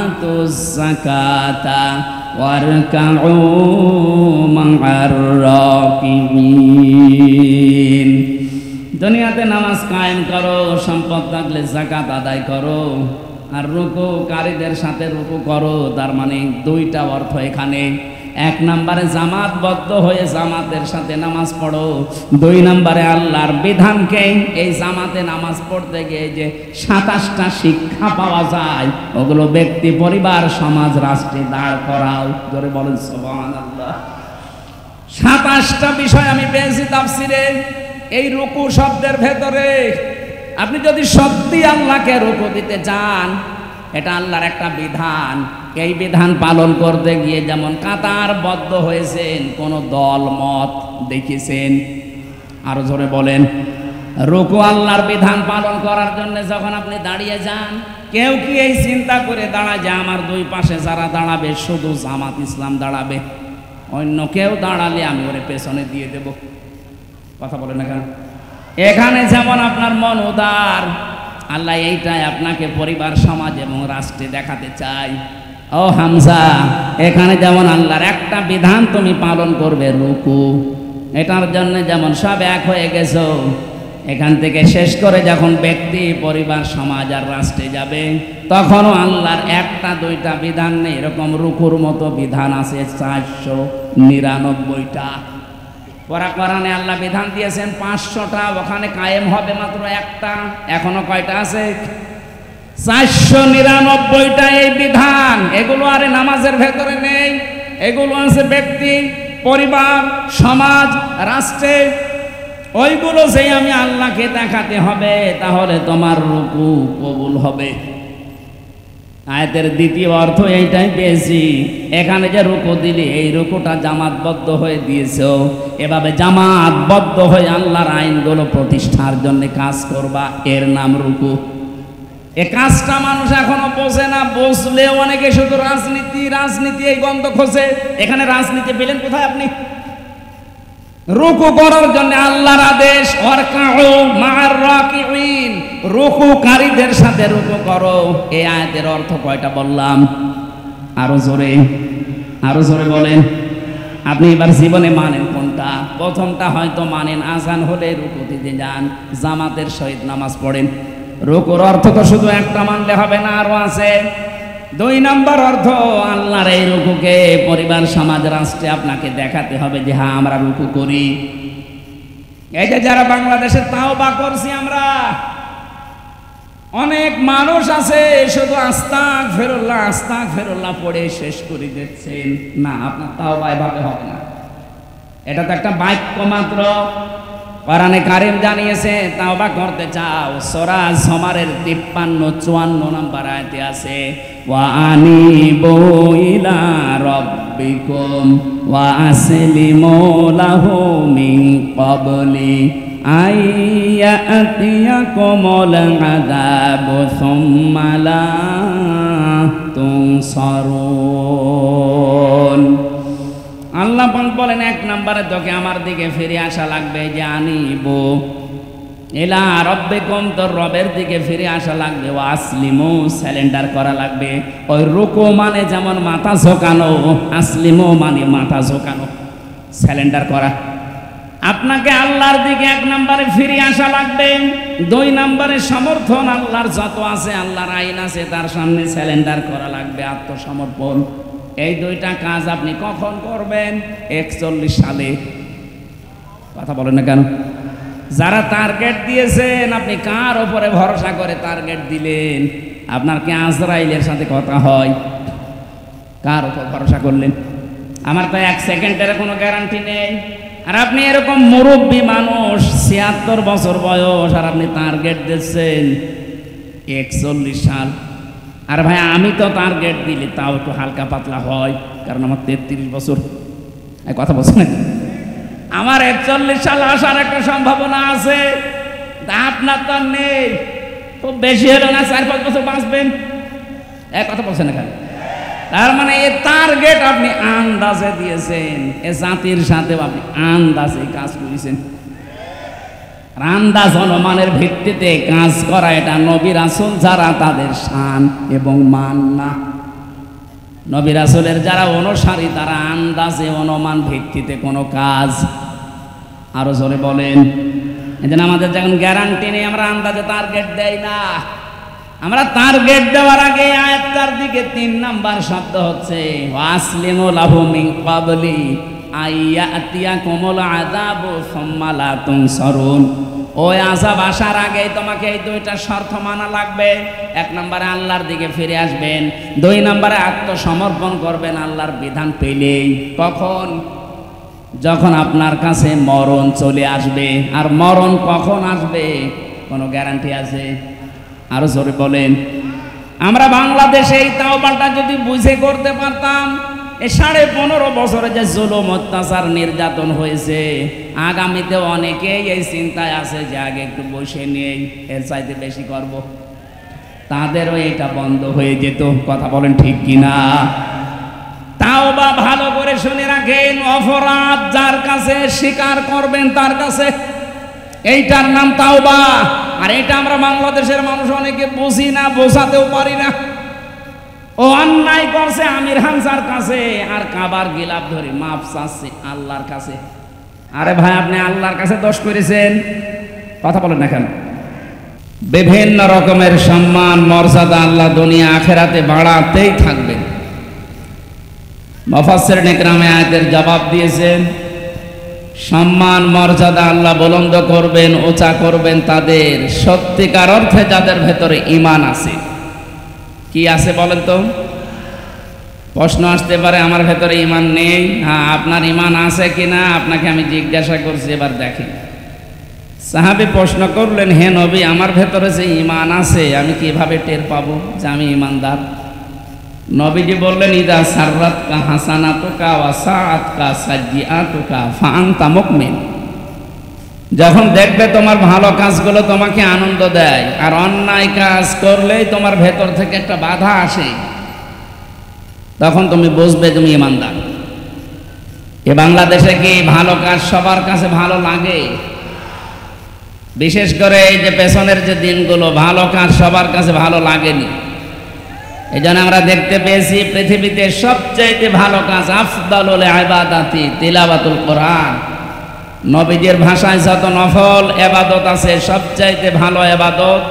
আতুজ যাকাতা ওয়ারকাউ মা'আর রাকিবিন। দুনিয়াতে নামাজ কায়েম করো, সম্পদ থাকলে যাকাত আদায় করো, আর রুকুকারীদের সাথে রুকু করো। তার মানে দুইটা অর্থ এখানে। এক নম্বরে জামাতবদ্ধ হয়ে জামাতের সাথে নামাজ পড়ো, দুই নম্বরে আল্লাহর বিধানকে এই জামাতে নামাজ পড়তে গিয়ে যে ২৭টা শিক্ষা পাওয়া যায় ওগুলো ব্যক্তি, পরিবার, সমাজ, রাষ্ট্রে দাঁড় করাও। জোরে বলেন সুবহানাল্লাহ। ২৭টা বিষয় আমি পেয়েছি তাফসিরে এই রুকু শব্দের ভেতরে। আপনি যদি সত্যি আল্লাহকে রুকু দিতে চান, এটা আল্লাহর একটা বিধান, এই বিধান পালন করতে গিয়ে যেমন কাতারবদ্ধ হয়েছেন, কোন দল মত দেখেছেন? আরো জোরে বলেন। রুকু আল্লাহর বিধান পালন করার জন্য যখন আপনি দাঁড়িয়ে যান, কেউ কি এই চিন্তা করে দাঁড়ায় যে আমার দুই পাশে যারা দাঁড়াবে শুধু জামাত ইসলাম দাঁড়াবে, অন্য কেউ দাঁড়ালে আমি ওরে পেছনে দিয়ে দেব? কথা বলেন না কেন? এখানে যেমন আপনার মন উদার, আল্লাহ এইটাই আপনাকে পরিবার, সমাজ এবং রাষ্ট্রে দেখাতে চাই। ও হামজা, এখানে যেমন আল্লাহর একটা বিধান তুমি পালন করবে রুকু, এটার জন্য যেমন সব এক হয়ে গেছো, এখান থেকে শেষ করে যখন ব্যক্তি, পরিবার, সমাজ আর রাষ্ট্রে যাবে তখনও আল্লাহর একটা দুইটা বিধান নেই, এরকম রুকুর মতো বিধান আছে ৪৯৯টা। কোরআনে আল্লাহ বিধান দিয়েছেন ৫০০টা, ওখানে কায়েম হবে মাত্র একটা। এখনো কয়টা আছে? ৪৯৯টা এই বিধান। এগুলো আরে নামাজের ভেতরে নেই, এগুলো আছে ব্যক্তি, পরিবার, সমাজ, রাষ্ট্রে। ওইগুলো সেই আমি আল্লাহকে দেখাতে হবে, তাহলে তোমার রুকু কবুল হবে। আয়াতের দ্বিতীয় অর্থ এইটাই পেয়েছি, এখানে যে রুকু দিলি এই রুকুটা জামাতবদ্ধ হয়ে দিয়েছো, এভাবে জামাতবদ্ধ হয়ে আল্লাহর আইনগুলো প্রতিষ্ঠার জন্য কাজ করবা, এর নাম রুকু। এ কাজটা মানুষ এখনো বোঝে না, বুঝলেও অনেকে শুধু রাজনীতি রাজনীতি এই গন্ধ খোঁজে। এখানে রাজনীতি পেলেন কোথায় আপনি? রুকু করার জন্য আল্লাহর আদেশ, ওয়ারকাউ মা'আর রাকিবিন, রুকুকারীদের সাথে রুকু করো। এই আয়াতের অর্থ কয়টা বললাম? আরো জোরে বলেন। আপনি এবার জীবনে মানেন কোনটা? প্রথমটা হয়তো মানেন, আজান হলে রুকু দিতে যান, জামাতের সহিত নামাজ পড়েন। রুকুর অর্থ তো শুধু একটা মানলে হবে না, আরো আছে। ২ নম্বর অর্থ, আল্লাহর এই রুকুকে পরিবার, সমাজ, রাষ্ট্রে আপনাকে দেখাতে হবে যে হ্যাঁ আমরা রুকু করি। এই যে যারা বাংলাদেশে তাওবা করছি আমরা, অনেক মানুষ আছে শুধু আস্তাগফিরুল্লাহ আস্তাগফিরুল্লাহ পড়ে শেষ করে দিচ্ছেন। না, আপনার তাওবা এভাবে হবে না। এটা তো একটা বাক্য মাত্র। কোরআনে কারীম জানিয়েছে তাওবা করতে চাও, সূরা জুমারের ৫৩-৫৪ নম্বর আয়াতে আছে, ওয়া আনিবু ইলা রাব্বিকুম ওয়া আসলিমু লাহু মিন ক্বাবলি আইয়াতিয়াকুমুল আযাবু সুম্মা লা তুনসারুন। আল্লাহ বলেন ১ নম্বরে তোকে আমার দিকে ফিরে আসা লাগবে, যে আনিবু ইলা রাব্বিকুম, তোর রবের দিকে ফিরে আসা লাগবে, ওয়া আসলিমু, সারেন্ডার করা লাগবে। ওই রুকু মানে যেমন মাথা ঝোঁকানো, আসলিমু মানে মাথা ঝোঁকানো, সারেন্ডার করা। আপনাকে আল্লাহর দিকে ১ নম্বরে ফিরে আসা লাগবে। ২ নম্বরে সমর্থন, আল্লাহর যত আছে, আল্লাহর আইন আছে, তার সামনে সারেন্ডার করা লাগবে, আত্মসমর্পণ। এই ২টা কাজ আপনি কখন করবেন? ৪১ সালে। কথা বলেন না কেন? যারা টার্গেট দিয়েছেন, আপনি কার ওপরে ভরসা করে টার্গেট দিলেন? আপনার কি আজরাইলের সাথে কথা হয়? কার ওপর ভরসা করলেন? আমার তো ১ সেকেন্ডের কোনো গ্যারান্টি নেই। আর আপনি এরকম মুরব্বী মানুষ, ৭৬ বছর বয়স, আর আপনি টার্গেট দিচ্ছেন ৪১ সাল। আর ভাই আমি তো টার্গেট দিলে তাও একটু হালকা পাতলা হয়, কারণ আমার ৩৩ বছর। কথা বলছেন না? আমার ৪১ সাল আসার একটা সম্ভাবনা আছে, আপনার তো নেই। খুব বেশি হলো না ৪-৫ বছর বাঁচবেন। কথা বলছেন না কেন? তার মানে এ টার্গেট আপনি আন্দাজে দিয়েছেন, এ জাতির সাথে আপনি আন্দাজে কাজ করেছেন। আন্দাজ অনুমানের ভিত্তিতে কাজ করা এটা নবী রাসূল যারা তাদের শান এবং মান না। নবী রাসূলের যারা অনুসারী তারা আন্দাজে অনুমান ভিত্তিতে কোনো কাজ। আরো জোরে বলেন। এজন্য আমাদের যখন গ্যারান্টি নেই আমরা আন্দাজে টার্গেট দেই না। আমরা টার্গেট দেওয়ার আগে আয়াতটার দিকে 3 নাম্বার শব্দ হচ্ছে ওয়াসলিমু লাহু মিন ক্বাবলি আইয়াতিয়াকুমুল আযাবু সুম্মা লা তুনসারুন। ওই আযাব আসার আগে তোমাকে এই দুইটা শর্ত মানা লাগবে। 1 নম্বরে আল্লাহর দিকে ফিরে আসবেন, 2 নম্বরে আত্মসমর্পণ করবেন আল্লাহর বিধান পেলেই। কখন? যখন আপনার কাছে মরণ চলে আসবে। আর মরণ কখন আসবে কোনো গ্যারান্টি আছে? আরো জোরে বলেন। আমরা বাংলাদেশে এই তাওবাটা যদি বুঝে করতে পারতাম, এই 15.5 বছরে যে জুলুম অত্যাচার নির্যাতন হয়েছে, আগামীতে অনেকেই এই চিন্তায় আছে যে আগে একটু বসে নেই, এর চাইতে বেশি করব। তাদেরও এটা বন্ধ হয়ে যেত। কথা বলেন ঠিক কিনা? তাওবা ভালো করে শুনে রাখেন, অপরাধ যার কাছে স্বীকার করবেন তার কাছে, এইটার নাম তাওবা। আর এটা আমরা বাংলাদেশের মানুষ অনেকে বুঝি না, বোঝাতেও পারি না। ও অন্যায় করছে আমির হামজার কাছে, আর কাবার গিলাফ ধরে মাপ চাচ্ছে আল্লাহর কাছে। আরে ভাই, আপনি আল্লাহর কাছে দোষ করেছেন, কথা বলেন না কেন? বিভিন্ন রকমের সম্মান মর্যাদা আল্লাহ দুনিয়া আখেরাতে বাড়াতেই থাকবেন। মুফাসসিরিন ইকরামে আয়াতের জবাব দিয়েছেন, সম্মান মর্যাদা আল্লাহ বুলন্দ করবেন, উঁচা করবেন তাদের সত্যিকার অর্থে যাদের ভেতরে ঈমান আছে। কি আছে বলেন তো? প্রশ্ন আসতে পারে আমার ভেতরে ঈমান নেই। হ্যাঁ, আপনার ঈমান আছে কিনা আপনাকে আমি জিজ্ঞাসা করছি, এবার দেখেন। সাহাবী প্রশ্ন করলেন, হে নবী, আমার ভেতরে যে ঈমান আছে আমি কিভাবে টের পাবো যে আমি ঈমানদার? নবীজি বললেন, ইদা সাররাতকা হাসানাতুকা ওয়া সাআতকা সাইয়্যাতুকা ফাআনতা মুমিন। যখন দেখবে তোমার ভালো কাজগুলো তোমাকে আনন্দ দেয়, আর অন্যায় কাজ করলেই তোমার ভেতর থেকে একটা বাধা আসে, তখন তুমি বুঝবে তুমি ঈমানদার। এ বাংলাদেশে কি ভালো কাজ সবার কাছে ভালো লাগে? বিশেষ করে এই যে পেছনের যে দিনগুলো, ভালো কাজ সবার কাছে ভালো লাগেনি। এই জন্য আমরা দেখতে পেয়েছি পৃথিবীতে সবচাইতে ভালো কাজ আফদালুল ইবাদাতি তিলাওয়াতুল কোরআন। নবীজির ভাষায় যত নফল ইবাদত আছে, সবচাইতে ভালো ইবাদত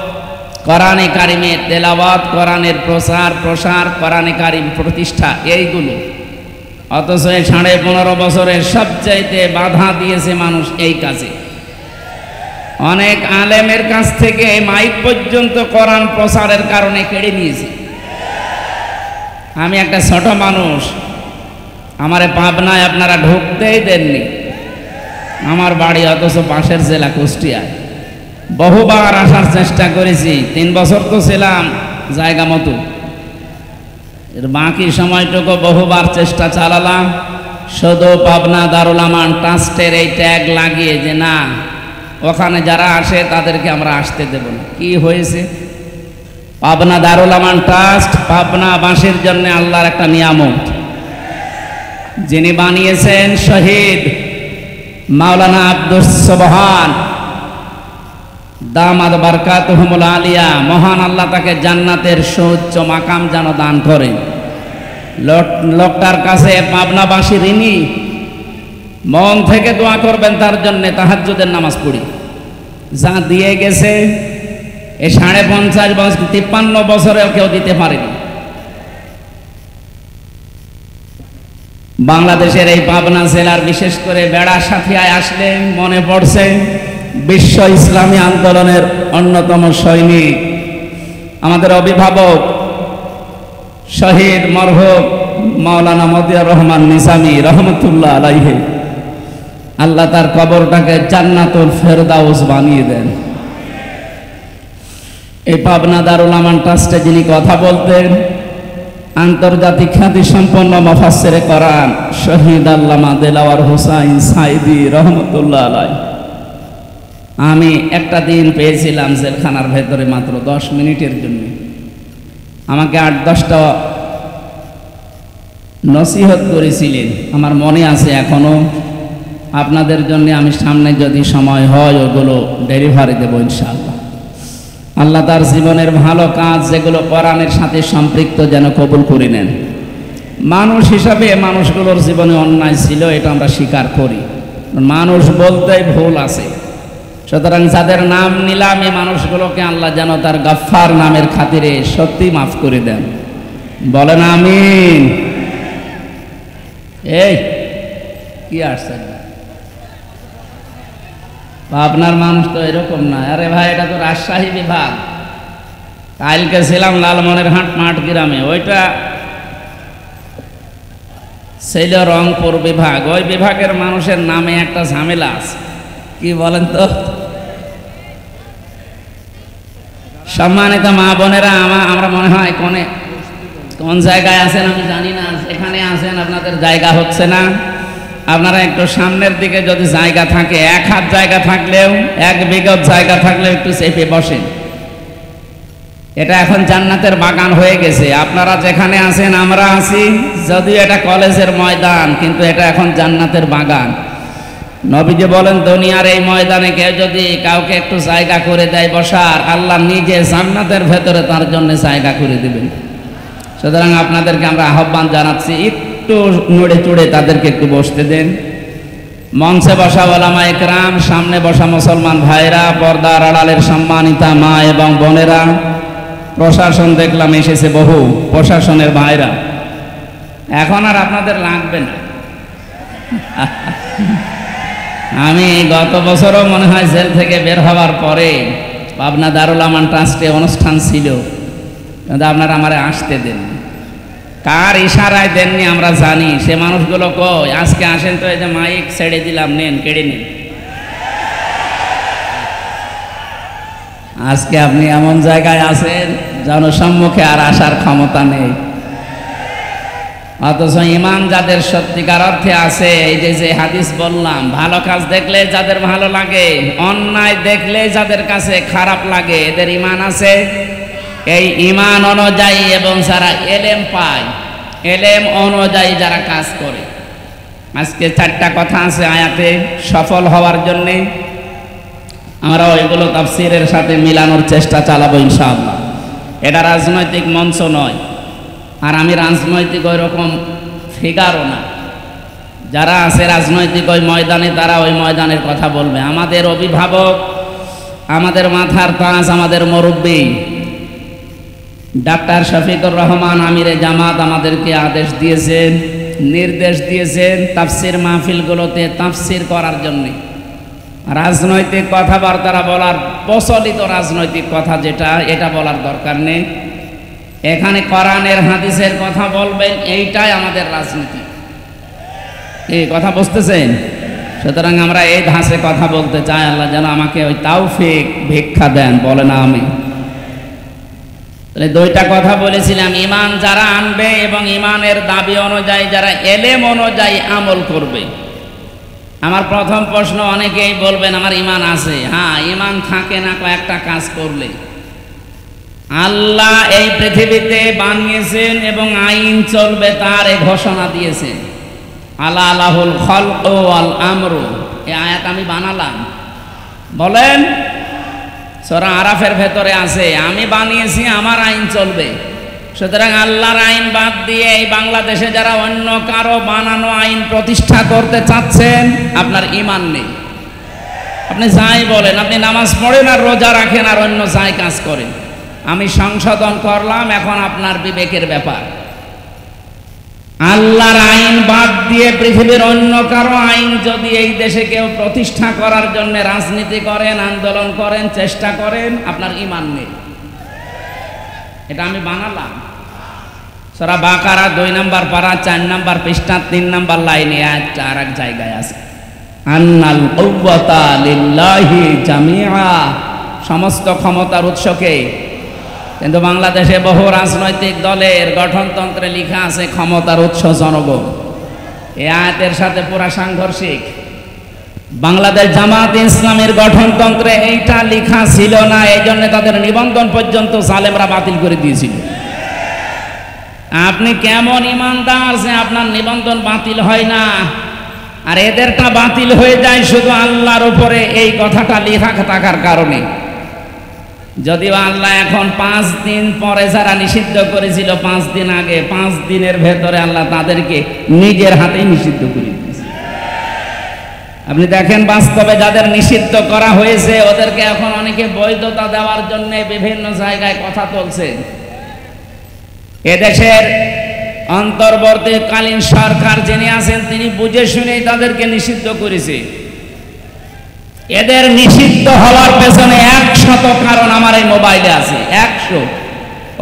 কোরআনে কারিমের তেলাওয়াত, কোরআনের প্রসার, কোরআনে কারিম প্রতিষ্ঠা, এইগুলো। অথচ 15.5 বছরের সবচাইতে বাধা দিয়েছে মানুষ এই কাজে। অনেক আলেমের কাছ থেকে মাইক পর্যন্ত কোরআন প্রচারের কারণে কেড়ে নিয়েছে। আমি একটা ছোট মানুষ, আমারে পাবনায় আপনারা ঢুকতেই দেননি। আমার বাড়ি অথচ পাশের জেলা কুষ্টিয়ায়। বহুবার আসার চেষ্টা করেছি, 3 বছর তো ছিলাম জায়গা মতো, এর বাকি সময়টুকু বহুবার চেষ্টা চালালাম। শুধু পাবনা দারুল আমান ট্রাস্টের এই ট্যাগ লাগিয়ে যে না, ওখানে যারা আসে তাদেরকে আমরা আসতে দেব না। কি হয়েছে? পাবনা দারুল আমান ট্রাস্ট পাবনাবাসীর জন্য আল্লাহর একটা নিয়ামত, যিনি বানিয়েছেন শহীদ মাওলানা আব্দুস সুবহান দামাদ বারকাতুহুমুল আলিয়া। মহান আল্লাহ তাকে জান্নাতের সুউচ্চ মাকাম যেন দান করেন। লোকটার কাছে পাবনাবাসী ঋণী। মন থেকে দোয়া করবেন তার জন্য, তাহাজ্জুদের নামাজ পড়ি। যা দিয়ে গেছে এই 55 বছর 53 বছরেও কেউ দিতে পারেনি। বাংলাদেশের এই পাবনা জেলার বিশেষ করে বেড়াসাথিয়ায় আসলে মনে পড়ছে বিশ্ব ইসলামী আন্দোলনের অন্যতম সৈনিক, আমাদের অভিভাবক শহীদ মরহুম মাওলানা মতিয়ার রহমান নিজামী রহমতুল্লাহ আলাইহি। আল্লাহ তার কবরটাকে জান্নাতুল ফেরদাউস বানিয়ে দেন। এই পাবনা দারুল আমান ট্রাস্টে যিনি কথা বলতেন, আন্তর্জাতিক খ্যাতি সম্পন্ন মুফাসসিরে কোরআন শহীদ আল্লামা দেলাওয়ার হোসাইন সাইদি রহমতুল্লাহ আলাইহি। আমি একটা দিন পেয়েছিলাম জেলখানার ভেতরে মাত্র 10 মিনিটের জন্য। আমাকে 8-10টা নসিহত করেছিলেন, আমার মনে আছে এখনো। আপনাদের জন্য আমি সামনে যদি সময় হয় ওগুলো ডেলিভারি দেবো ইনশাআল্লাহ। আল্লাহ তার জীবনের ভালো কাজ যেগুলো কোরআনের সাথে সম্পৃক্ত যেন কবুল করে নেন। মানুষ হিসাবে মানুষগুলোর জীবনে অন্যায় ছিল, এটা আমরা স্বীকার করি। মানুষ বলতেই ভুল আছে, সুতরাং যাদের নাম নিলাম এই মানুষগুলোকে আল্লাহ যেন তার গাফফার নামের খাতিরে সত্যি মাফ করে দেন, বলেন আমিন। এই কি আসছে আপনার মানুষ তো এরকম না। আরে ভাই, এটা তো রাজশাহী বিভাগ। কালকে ছিলাম লালমনিরহাট মাঠ গ্রামে, ওইটা ছিল রংপুর বিভাগ। ওই বিভাগের মানুষের নামে একটা ঝামেলা আছে, কি বলেন তো? সম্মানিত মা বোনেরা, আমরা মনে হয় কোন জায়গায় আছেন আমি জানি না, এখানে আছেন, আপনাদের জায়গা হচ্ছে না। আপনারা একটু সামনের দিকে যদি জায়গা থাকে, 1 হাত জায়গা থাকলেও, 1 বিঘত জায়গা থাকলেও একটু চেপে বসেন। এটা এখন জান্নাতের বাগান হয়ে গেছে। আপনারা যেখানে আছেন আমরা আছি, যদিও এটা কলেজের ময়দান, কিন্তু এটা এখন জান্নাতের বাগান। নবীজি বলেন, দুনিয়ার এই ময়দানে কেউ যদি কাউকে একটু জায়গা করে দেয় বসার, আল্লাহ নিজে জান্নাতের ভেতরে তার জন্য জায়গা করে দেবেন। সুতরাং আপনাদেরকে আমরা আহ্বান জানাচ্ছি, একটু নড়ে চড়ে তাদেরকে একটু বসতে দেন। মঞ্চে বসা ওলামা একরাম, সামনে বসা মুসলমান ভাইরা, পর্দার আড়ালের সম্মানিতা মা এবং বোনেরা, প্রশাসন দেখলাম এসেছে বহু, প্রশাসনের ভাইরা। এখন আর আপনাদের লাগবে না। আমি গত বছরও মনে হয় জেল থেকে বের হওয়ার পরে পাবনা দারুল আমান ট্রাস্টে অনুষ্ঠান ছিল, কিন্তু আপনারা আমারে আসতে দেন। কার ইশারায় দেননি আমরা জানি। সে মানুষগুলো কই? আজকে আসেন তো, এই যে মাইক ছেড়ে দিলাম, নেন, কেড়ে নিন। আজকে আপনি এমন জায়গায় আছেন জনসম্মুখে আর আসার ক্ষমতা নেই, অথচ ইমান যাদের সত্যিকার অর্থে আছে, এই যে হাদিস বললাম, ভালো কাজ দেখলে যাদের ভালো লাগে, অন্যায় দেখলে যাদের কাছে খারাপ লাগে, এদের ইমান আছে। এই ইমান অনুযায়ী এবং যারা এলেম পায়, এলেম অনুযায়ী যারা কাজ করে। আজকে 4টা কথা আছে আয়াতে সফল হওয়ার জন্যে, আমরা ওইগুলো তাফসীরের সাথে মিলানোর চেষ্টা চালাবো ইনশাআল্লাহ। এটা রাজনৈতিক মঞ্চ নয়, আর আমি রাজনৈতিক ওই রকম ফিগারও না। যারা আছে রাজনৈতিক ওই ময়দানে, তারা ওই ময়দানের কথা বলবে। আমাদের অভিভাবক, আমাদের মাথার তাজ, আমাদের মুরব্বী ডাক্তার শফিকুর রহমান আমিরে জামাত আমাদেরকে আদেশ দিয়েছেন, নির্দেশ দিয়েছেন তাফসির মাহফিলগুলোতে তাফসির করার জন্যে। রাজনৈতিক কথাবার্তা বলার, প্রচলিত রাজনৈতিক কথা যেটা, এটা বলার দরকার নেই। এখানে কোরআনের হাদিসের কথা বলবেন, এইটাই আমাদের রাজনীতি। এই কথা বুঝতেছেন? সুতরাং আমরা এই ধাঁচে কথা বলতে চাই। আল্লাহ যেন আমাকে ওই তাওফিক ভিক্ষা দেন, বলে না আমি। তাহলে 2টা কথা বলেছিলাম, ইমান যারা আনবে এবং ইমানের দাবি অনুযায়ী যারা এলেম অনুযায়ী আমল করবে। আমার প্রথম প্রশ্ন, অনেকেই বলবেন আমার ইমান আছে। হ্যাঁ, ইমান থাকে না কয়েকটা কাজ করলে। আল্লাহ এই পৃথিবীতে বানিয়েছেন এবং আইন চলবে তার এই ঘোষণা দিয়েছেন। আলা আলাহুল খালকু ওয়াল আমরু, এই আয়াত আমি বানালাম। বলেন, সূরা আরাফের ভেতরে আছে, আমি বানিয়েছি, আমার আইন চলবে। সুতরাং আল্লাহর আইন বাদ দিয়ে এই বাংলাদেশে যারা অন্য কারো বানানো আইন প্রতিষ্ঠা করতে চাচ্ছেন, আপনার ইমান নেই। আপনি যাই বলেন, আপনি নামাজ পড়েন আর রোজা রাখেন আর অন্য যাই কাজ করেন, আমি সংশোধন করলাম, এখন আপনার বিবেকের ব্যাপার। আল্লাহর আইন বাদ দিয়ে পৃথিবীর অন্য কারো আইন যদি এই দেশে কেউ প্রতিষ্ঠা করার জন্য রাজনীতি করেন, আন্দোলন করেন, চেষ্টা করেন, আপনার ইমান নেই। এটা আমি বানালাম। সূরা বাকারা 2 নম্বর পারা 4 নম্বর পৃষ্ঠা 3 নম্বর লাইনে আয়াতটা আর এক জায়গায় আছে, আন্নাল কুওয়াতা লিল্লাহি জামিআ, সমস্ত ক্ষমতার উৎসকে। কিন্তু বাংলাদেশে বহু রাজনৈতিক দলের গঠনতন্ত্রে লেখা আছে ক্ষমতার উৎস জনগণ। এই আয়াতের সাথে পুরা সাংঘর্ষিক। বাংলাদেশ জামাত ইসলামের গঠনতন্ত্রে এইটা লেখা ছিল না, এই জন্য তাদের নিবন্ধন পর্যন্ত জালেমরা বাতিল করে দিয়েছিল। আপনি কেমন ইমানদার যে আপনার নিবন্ধন বাতিল হয় না, আর এদেরটা বাতিল হয়ে যায় শুধু আল্লাহর উপরে এই কথাটা লেখা থাকার কারণে। যদিও আল্লাহ এখন 5 দিন পরে যারা নিষিদ্ধ করেছিল 5 দিন আগে, 5 দিনের ভেতরে আল্লাহ তাদেরকে নিজের হাতেই নিষিদ্ধ করে দিয়েছে। আপনি দেখেন বাস্তবে যাদের নিষিদ্ধ করা হয়েছে ওদেরকে এখন অনেকে বৈধতা দেওয়ার জন্য বিভিন্ন জায়গায় কথা তুলছে। এদেশের অন্তর্বর্তীকালীন সরকার যিনি আছেন তিনি বুঝে শুনেই তাদেরকে নিষিদ্ধ করেছে। এদের নিষিদ্ধ হওয়ার পেছনে 100 কারণ আমার এই মোবাইলে আছে, 100।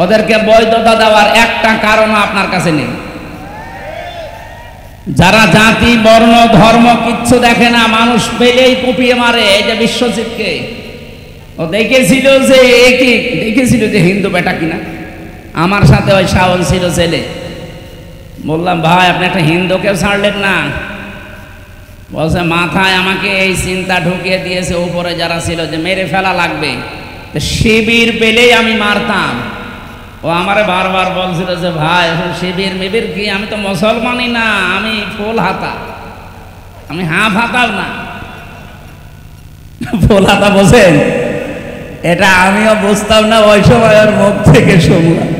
ওদেরকে বৈধতা দেওয়ার একটা কারণ আপনার কাছে নেই। যারা জাতি বর্ণ ধর্ম কিচ্ছু দেখে না, মানুষ পেলেই কুপিয়ে মারে। এই যে বিশ্বজিৎকে ও দেখেছিল যে হিন্দু বেটা কিনা, আমার সাথে ওই শাওন ছিল ছেলে। বললাম ভাই আপনি একটা হিন্দুকে ছাড়লেন না? বলছে মাথায় আমাকে এই চিন্তা ঢুকিয়ে দিয়েছে উপরে যারা ছিল যে মেরে ফেলা লাগবে, শিবির পেলেই আমি মারতাম। ও আমারে বারবার বলছিল যে ভাই এখন শিবির মিবির কি, আমি তো মুসলমানই না, আমি ফুল হাতা, আমি হাফ হাতাও না। ফুল হাতা বোঝেন? এটা আমিও বুঝতাম না, ওই সময় ওর মুখ থেকে শুনলাম।